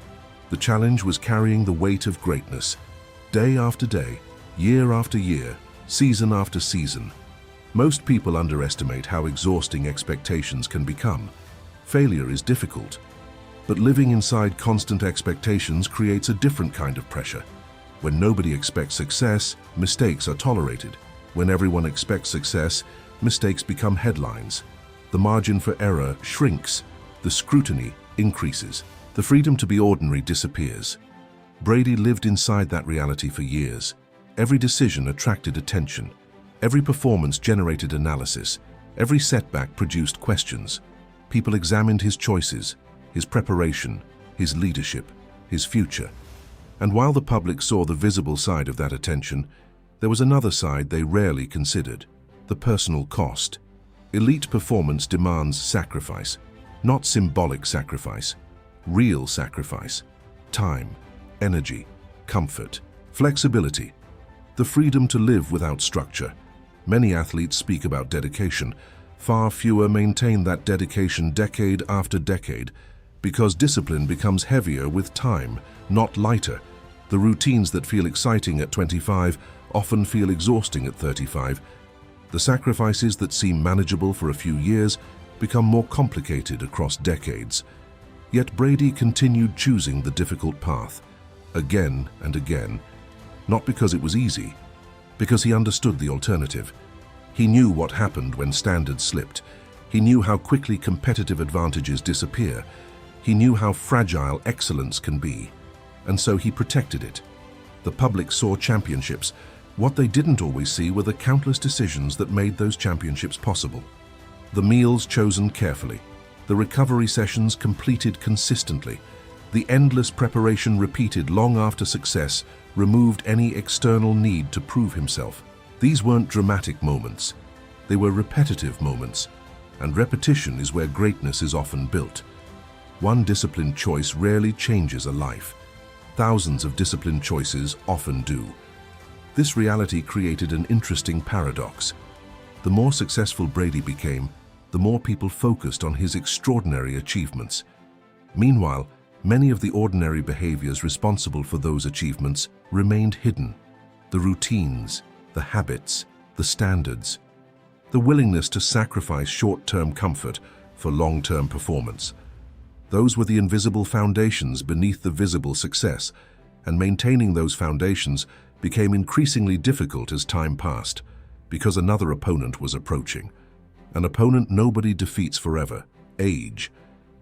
Speaker 1: The challenge was carrying the weight of greatness, day after day, year after year, season after season. Most people underestimate how exhausting expectations can become. Failure is difficult, but living inside constant expectations creates a different kind of pressure. When nobody expects success, mistakes are tolerated. When everyone expects success, mistakes become headlines. The margin for error shrinks. The scrutiny increases. The freedom to be ordinary disappears. Brady lived inside that reality for years. Every decision attracted attention. Every performance generated analysis. Every setback produced questions. People examined his choices, his preparation, his leadership, his future. And while the public saw the visible side of that attention, there was another side they rarely considered: the personal cost. Elite performance demands sacrifice, not symbolic sacrifice, real sacrifice. Time, energy, comfort, flexibility, the freedom to live without structure. Many athletes speak about dedication. Far fewer maintain that dedication decade after decade, because discipline becomes heavier with time, not lighter. The routines that feel exciting at 25 often feel exhausting at 35. The sacrifices that seem manageable for a few years become more complicated across decades. Yet Brady continued choosing the difficult path, again and again, not because it was easy, because he understood the alternative. He knew what happened when standards slipped. He knew how quickly competitive advantages disappear. He knew how fragile excellence can be, and so he protected it. The public saw championships. What they didn't always see were the countless decisions that made those championships possible. The meals chosen carefully, the recovery sessions completed consistently, the endless preparation repeated long after success removed any external need to prove himself. These weren't dramatic moments. They were repetitive moments, and repetition is where greatness is often built. One disciplined choice rarely changes a life. Thousands of disciplined choices often do. This reality created an interesting paradox. The more successful Brady became, the more people focused on his extraordinary achievements. Meanwhile, Many of the ordinary behaviors responsible for those achievements remained hidden. The routines, the habits, the standards, the willingness to sacrifice short-term comfort for long-term performance. Those were the invisible foundations beneath the visible success, and maintaining those foundations became increasingly difficult as time passed, because another opponent was approaching. An opponent nobody defeats forever: age.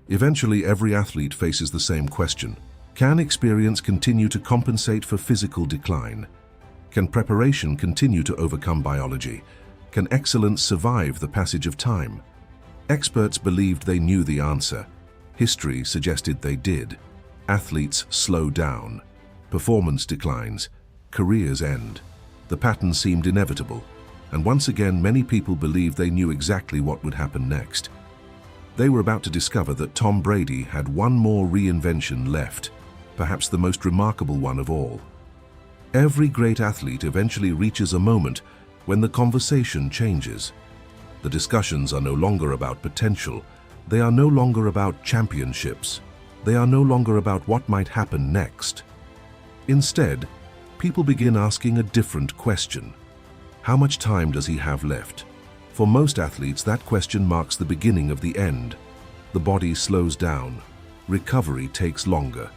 Speaker 1: Eventually, every athlete faces the same question. Can experience continue to compensate for physical decline? Can preparation continue to overcome biology? Can excellence survive the passage of time? Experts believed they knew the answer. History suggested they did. Athletes slow down. Performance declines. Careers end. The pattern seemed inevitable, and once again many people believed they knew exactly what would happen next. They were about to discover that Tom Brady had one more reinvention left, perhaps the most remarkable one of all. Every great athlete eventually reaches a moment when the conversation changes. The discussions are no longer about potential. They are no longer about championships. They are no longer about what might happen next. Instead, people begin asking a different question. How much time does he have left? For most athletes, that question marks the beginning of the end. The body slows down. Recovery takes longer.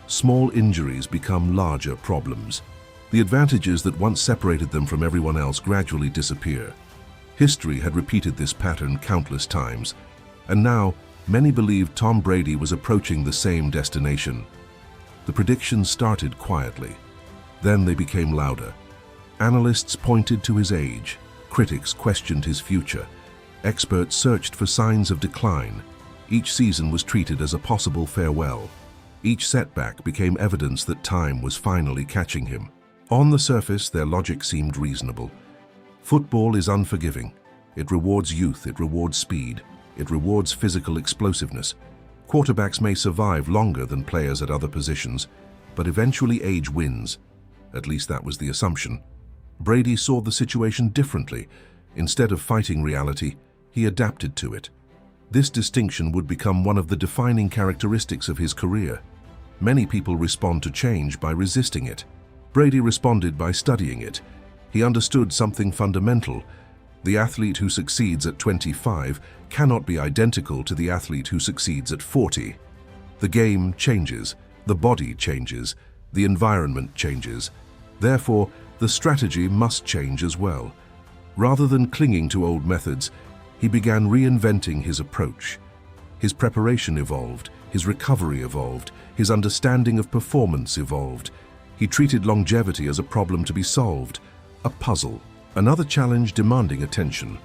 Speaker 1: Small injuries become larger problems. The advantages that once separated them from everyone else gradually disappear. History had repeated this pattern countless times, and now many believed Tom Brady was approaching the same destination. The predictions started quietly. Then they became louder. Analysts pointed to his age. Critics questioned his future. Experts searched for signs of decline. Each season was treated as a possible farewell. Each setback became evidence that time was finally catching him. On the surface, their logic seemed reasonable. Football is unforgiving. It rewards youth, it rewards speed, it rewards physical explosiveness. Quarterbacks may survive longer than players at other positions, but eventually age wins. At least that was the assumption. Brady saw the situation differently. Instead of fighting reality, he adapted to it. This distinction would become one of the defining characteristics of his career. Many people respond to change by resisting it. Brady responded by studying it. He understood something fundamental. The athlete who succeeds at 25 cannot be identical to the athlete who succeeds at 40. The game changes, the body changes, the environment changes. Therefore, the strategy must change as well. Rather than clinging to old methods, he began reinventing his approach. His preparation evolved, his recovery evolved, his understanding of performance evolved. He treated longevity as a problem to be solved, a puzzle, another challenge demanding attention.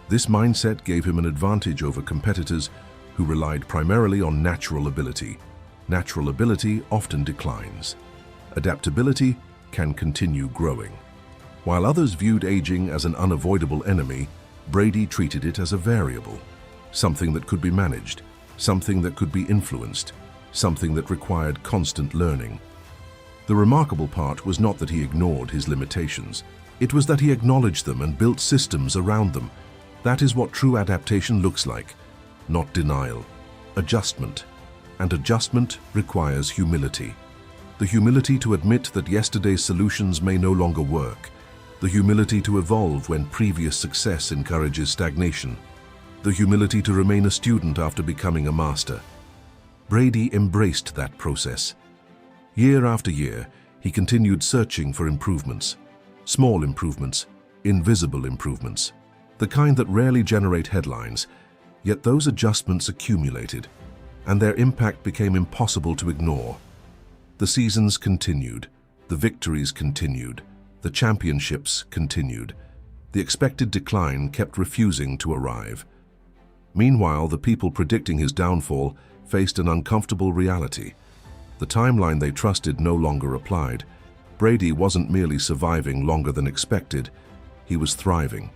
Speaker 1: This mindset gave him an advantage over competitors who relied primarily on natural ability. Natural ability often declines. Adaptability can continue growing. While others viewed aging as an unavoidable enemy, Brady treated it as a variable, something that could be managed, something that could be influenced, something that required constant learning. The remarkable part was not that he ignored his limitations. It was that he acknowledged them and built systems around them. That is what true adaptation looks like, not denial. Adjustment. And adjustment requires humility. The humility to admit that yesterday's solutions may no longer work. The humility to evolve when previous success encourages stagnation. The humility to remain a student after becoming a master. Brady embraced that process. Year after year, he continued searching for improvements. Small improvements, invisible improvements. The kind that rarely generate headlines, yet those adjustments accumulated, and their impact became impossible to ignore. The seasons continued, the victories continued, the championships continued. The expected decline kept refusing to arrive. Meanwhile, the people predicting his downfall faced an uncomfortable reality. The timeline they trusted no longer applied. Brady wasn't merely surviving longer than expected, he was thriving,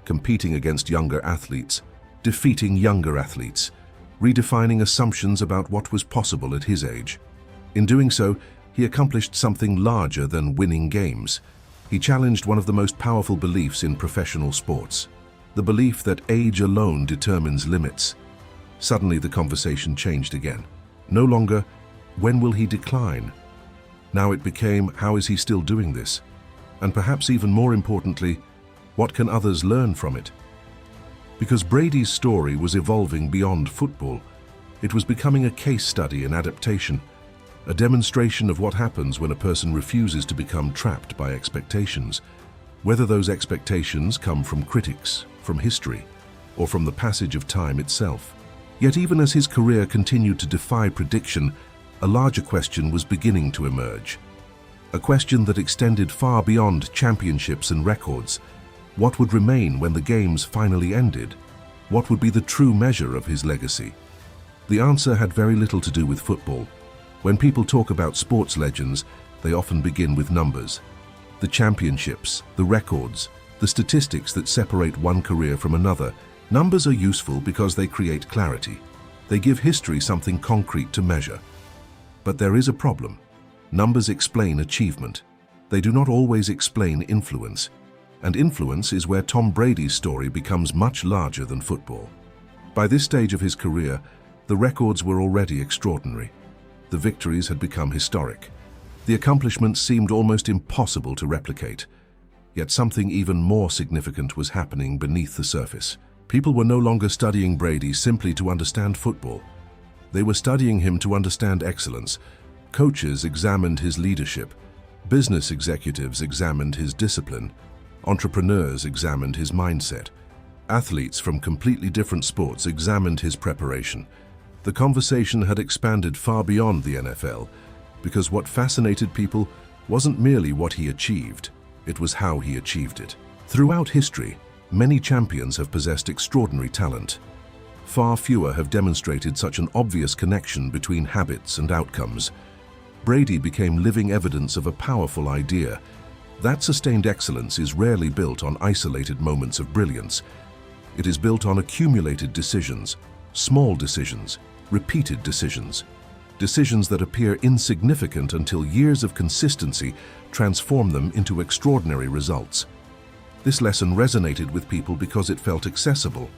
Speaker 1: competing against younger athletes, defeating younger athletes, redefining assumptions about what was possible at his age. In doing so, he accomplished something larger than winning games. He challenged one of the most powerful beliefs in professional sports, the belief that age alone determines limits. Suddenly, the conversation changed again. No longer, When will he decline? Now it became, how is he still doing this? And perhaps even more importantly, what can others learn from it? Because Brady's story was evolving beyond football. It was becoming a case study in adaptation, a demonstration of what happens when a person refuses to become trapped by expectations, whether those expectations come from critics, from history, or from the passage of time itself. Yet even as his career continued to defy prediction, a larger question was beginning to emerge. A question that extended far beyond championships and records. What would remain when the games finally ended? What would be the true measure of his legacy? The answer had very little to do with football. When people talk about sports legends, they often begin with numbers. The championships, the records, the statistics that separate one career from another. Numbers are useful because they create clarity. They give history something concrete to measure. But there is a problem. Numbers explain achievement. They do not always explain influence. And influence is where Tom Brady's story becomes much larger than football. By this stage of his career, the records were already extraordinary. The victories had become historic. The accomplishments seemed almost impossible to replicate. Yet something even more significant was happening beneath the surface. People were no longer studying Brady simply to understand football. They were studying him to understand excellence. Coaches examined his leadership. Business executives examined his discipline. Entrepreneurs examined his mindset. Athletes from completely different sports examined his preparation. The conversation had expanded far beyond the NFL, because what fascinated people wasn't merely what he achieved, it was how he achieved it. Throughout history, many champions have possessed extraordinary talent. Far fewer have demonstrated such an obvious connection between habits and outcomes. Brady became living evidence of a powerful idea. That sustained excellence is rarely built on isolated moments of brilliance. It is built on accumulated decisions, small decisions, repeated decisions. Decisions that appear insignificant until years of consistency transform them into extraordinary results. This lesson resonated with people because it felt accessible.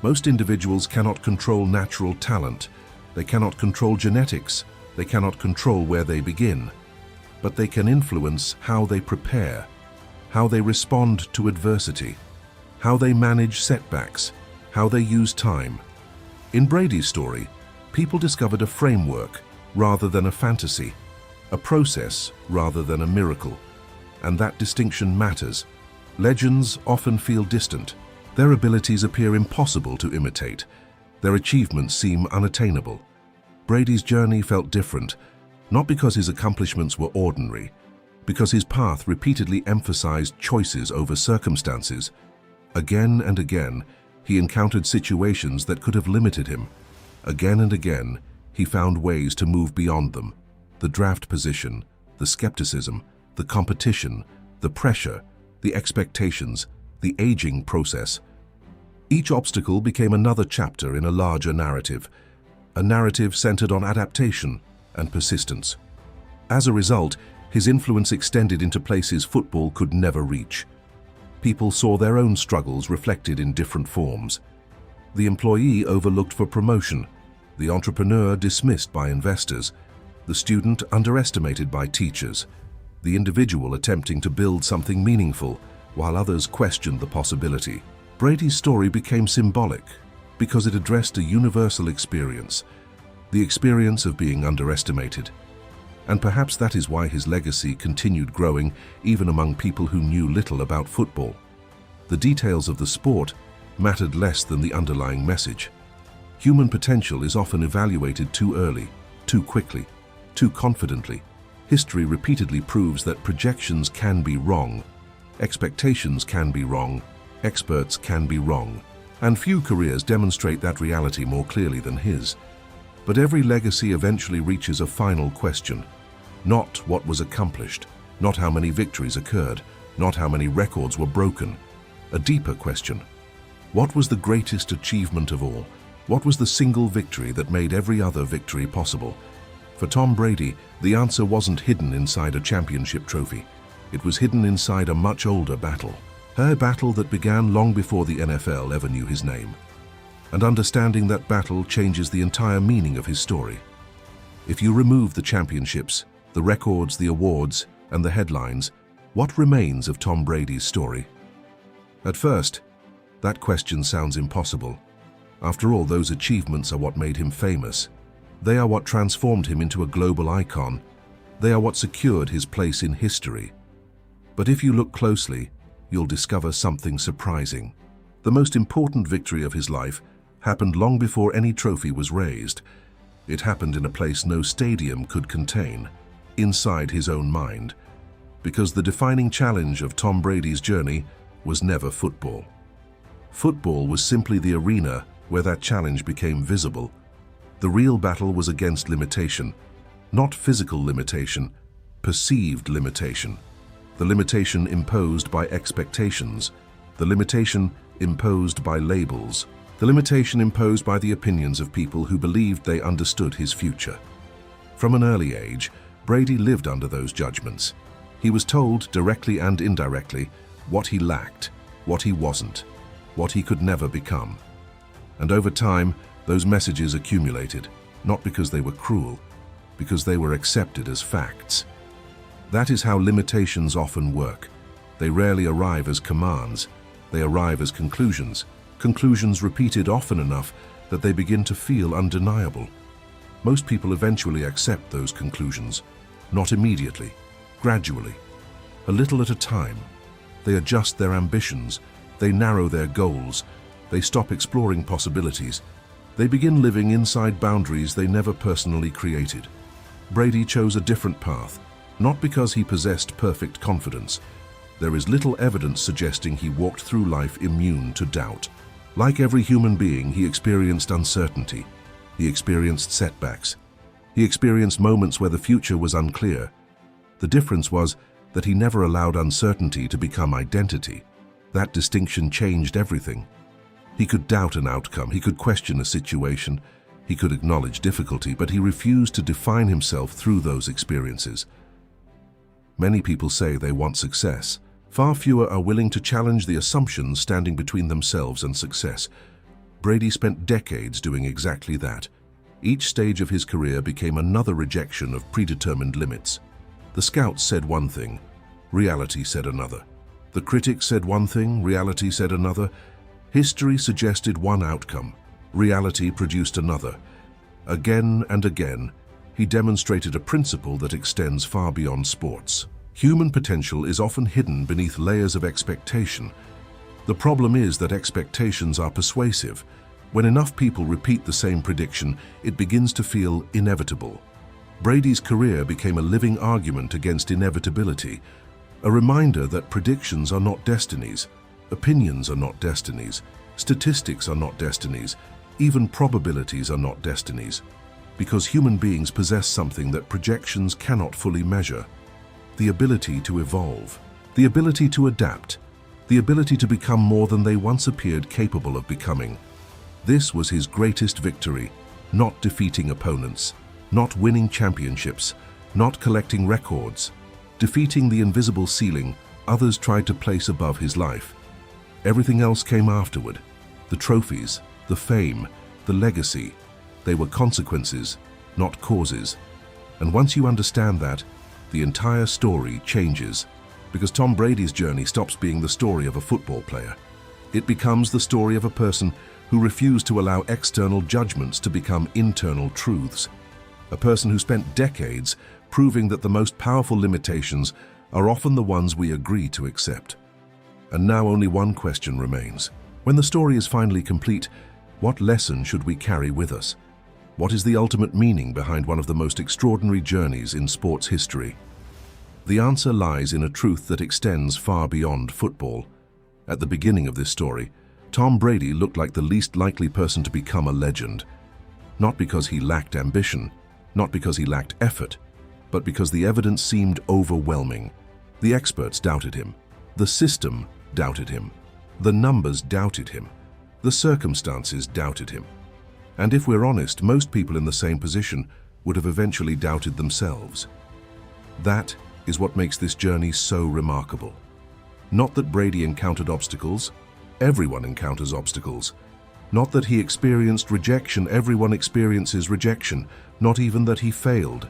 Speaker 1: Most individuals cannot control natural talent. They cannot control genetics. They cannot control where they begin. But they can influence how they prepare, how they respond to adversity, how they manage setbacks, how they use time. In Brady's story, people discovered a framework rather than a fantasy, a process rather than a miracle. And that distinction matters. Legends often feel distant. Their abilities appear impossible to imitate. Their achievements seem unattainable. Brady's journey felt different, not because his accomplishments were ordinary, because his path repeatedly emphasized choices over circumstances. Again and again, he encountered situations that could have limited him. Again and again, he found ways to move beyond them. The draft position, the skepticism, the competition, the pressure, the expectations, the aging process. Each obstacle became another chapter in a larger narrative, a narrative centered on adaptation and persistence. As a result, his influence extended into places football could never reach. People saw their own struggles reflected in different forms. The employee overlooked for promotion, the entrepreneur dismissed by investors, the student underestimated by teachers, the individual attempting to build something meaningful while others questioned the possibility. Brady's story became symbolic because it addressed a universal experience, the experience of being underestimated. And perhaps that is why his legacy continued growing even among people who knew little about football. The details of the sport mattered less than the underlying message. Human potential is often evaluated too early, too quickly, too confidently. History repeatedly proves that projections can be wrong, expectations can be wrong, experts can be wrong, and few careers demonstrate that reality more clearly than his. But every legacy eventually reaches a final question. Not what was accomplished, not how many victories occurred, not how many records were broken. A deeper question. What was the greatest achievement of all? What was the single victory that made every other victory possible? For Tom Brady, the answer wasn't hidden inside a championship trophy. It was hidden inside a much older battle. A battle that began long before the NFL ever knew his name. And understanding that battle changes the entire meaning of his story. If you remove the championships, the records, the awards, and the headlines, what remains of Tom Brady's story? At first, that question sounds impossible. After all, those achievements are what made him famous. They are what transformed him into a global icon. They are what secured his place in history. But if you look closely, you'll discover something surprising. The most important victory of his life happened long before any trophy was raised. It happened in a place no stadium could contain, inside his own mind. Because the defining challenge of Tom Brady's journey was never football. Football was simply the arena where that challenge became visible. The real battle was against limitation, not physical limitation, perceived limitation. The limitation imposed by expectations, the limitation imposed by labels, the limitation imposed by the opinions of people who believed they understood his future. From an early age, Brady lived under those judgments. He was told, directly and indirectly, what he lacked, what he wasn't, what he could never become. And over time, those messages accumulated, not because they were cruel, because they were accepted as facts. That is how limitations often work. They rarely arrive as commands. They arrive as conclusions, conclusions repeated often enough that they begin to feel undeniable. Most people eventually accept those conclusions, not immediately, gradually, a little at a time. They adjust their ambitions, they narrow their goals, they stop exploring possibilities. They begin living inside boundaries they never personally created. Brady chose a different path, not because he possessed perfect confidence. There is little evidence suggesting he walked through life immune to doubt. Like every human being, he experienced uncertainty. He experienced setbacks. He experienced moments where the future was unclear. The difference was that he never allowed uncertainty to become identity. That distinction changed everything. He could doubt an outcome, he could question a situation, he could acknowledge difficulty, but he refused to define himself through those experiences. Many people say they want success. Far fewer are willing to challenge the assumptions standing between themselves and success. Brady spent decades doing exactly that. Each stage of his career became another rejection of predetermined limits. The scouts said one thing, reality said another. The critics said one thing, reality said another. History suggested one outcome, reality produced another. Again and again, he demonstrated a principle that extends far beyond sports. Human potential is often hidden beneath layers of expectation. The problem is that expectations are persuasive. When enough people repeat the same prediction, it begins to feel inevitable. Brady's career became a living argument against inevitability, a reminder that predictions are not destinies, opinions are not destinies, statistics are not destinies, even probabilities are not destinies, because human beings possess something that projections cannot fully measure: the ability to evolve, the ability to adapt, the ability to become more than they once appeared capable of becoming. This was his greatest victory, not defeating opponents, not winning championships, not collecting records, defeating the invisible ceiling others tried to place above his life. Everything else came afterward. The trophies, the fame, the legacy. They were consequences, not causes. And once you understand that, the entire story changes. Because Tom Brady's journey stops being the story of a football player. It becomes the story of a person who refused to allow external judgments to become internal truths. A person who spent decades proving that the most powerful limitations are often the ones we agree to accept. And now only one question remains. When the story is finally complete, what lesson should we carry with us? What is the ultimate meaning behind one of the most extraordinary journeys in sports history? The answer lies in a truth that extends far beyond football. At the beginning of this story, Tom Brady looked like the least likely person to become a legend. Not because he lacked ambition, not because he lacked effort, but because the evidence seemed overwhelming. The experts doubted him. The system doubted him. The numbers doubted him. The circumstances doubted him. And if we're honest, most people in the same position would have eventually doubted themselves. That is what makes this journey so remarkable. Not that Brady encountered obstacles. Everyone encounters obstacles. Not that he experienced rejection, everyone experiences rejection, not even that he failed.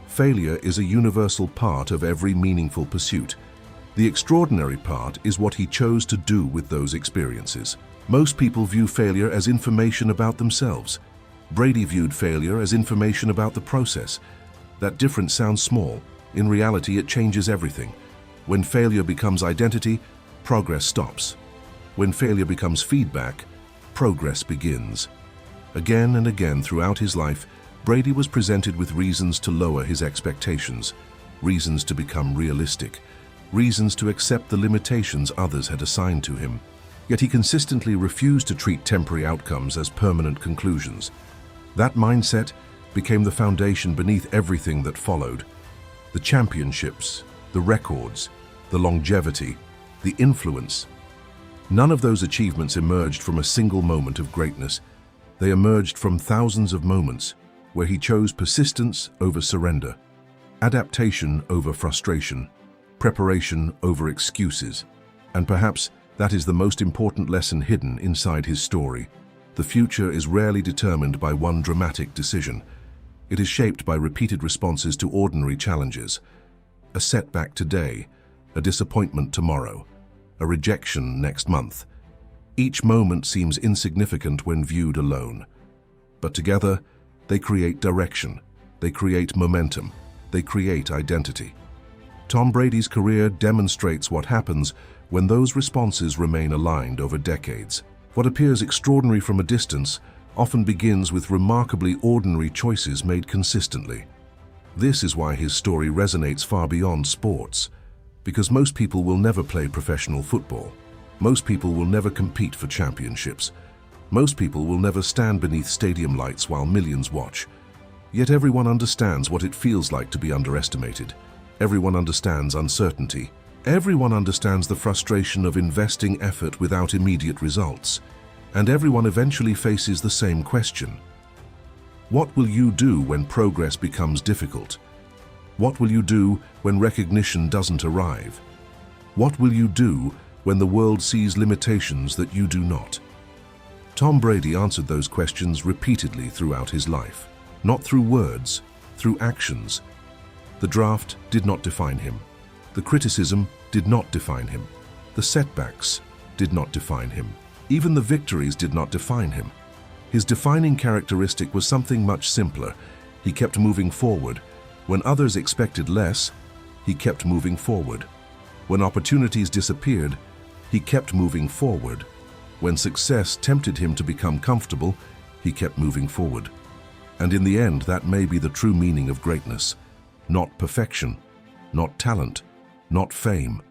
Speaker 1: Failure is a universal part of every meaningful pursuit. The extraordinary part is what he chose to do with those experiences. Most people view failure as information about themselves. Brady viewed failure as information about the process. That difference sounds small. In reality, it changes everything. When failure becomes identity, progress stops. When failure becomes feedback, progress begins. Again and again throughout his life, Brady was presented with reasons to lower his expectations, reasons to become realistic, reasons to accept the limitations others had assigned to him. Yet he consistently refused to treat temporary outcomes as permanent conclusions. That mindset became the foundation beneath everything that followed. The championships, the records, the longevity, the influence. None of those achievements emerged from a single moment of greatness. They emerged from thousands of moments where he chose persistence over surrender, adaptation over frustration, preparation over excuses. And perhaps that is the most important lesson hidden inside his story. The future is rarely determined by one dramatic decision. It is shaped by repeated responses to ordinary challenges. A setback today, a disappointment tomorrow, a rejection next month. Each moment seems insignificant when viewed alone. But together, they create direction, they create momentum, they create identity. Tom Brady's career demonstrates what happens when those responses remain aligned over decades. What appears extraordinary from a distance often begins with remarkably ordinary choices made consistently. This is why his story resonates far beyond sports, because most people will never play professional football. Most people will never compete for championships. Most people will never stand beneath stadium lights while millions watch. Yet everyone understands what it feels like to be underestimated. Everyone understands uncertainty. Everyone understands the frustration of investing effort without immediate results. And everyone eventually faces the same question. What will you do when progress becomes difficult? What will you do when recognition doesn't arrive? What will you do when the world sees limitations that you do not? Tom Brady answered those questions repeatedly throughout his life. Not through words, through actions. The draft did not define him. The criticism did not define him. The setbacks did not define him. Even the victories did not define him. His defining characteristic was something much simpler. He kept moving forward. When others expected less, he kept moving forward. When opportunities disappeared, he kept moving forward. When success tempted him to become comfortable, he kept moving forward. And in the end, that may be the true meaning of greatness. Not perfection, not talent, not fame.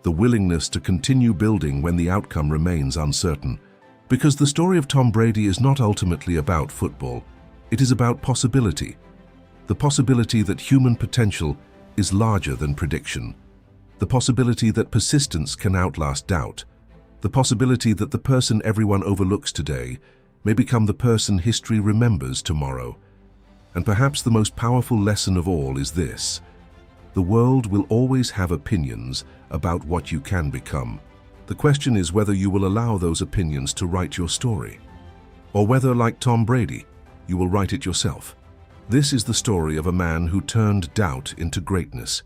Speaker 1: The willingness to continue building when the outcome remains uncertain. Because the story of Tom Brady is not ultimately about football. It is about possibility. The possibility that human potential is larger than prediction. The possibility that persistence can outlast doubt. The possibility that the person everyone overlooks today may become the person history remembers tomorrow. And perhaps the most powerful lesson of all is this: the world will always have opinions about what you can become. The question is whether you will allow those opinions to write your story, or whether, like Tom Brady, you will write it yourself. This is the story of a man who turned doubt into greatness,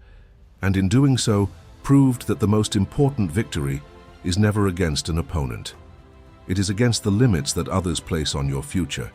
Speaker 1: and in doing so, proved that the most important victory is never against an opponent. It is against the limits that others place on your future.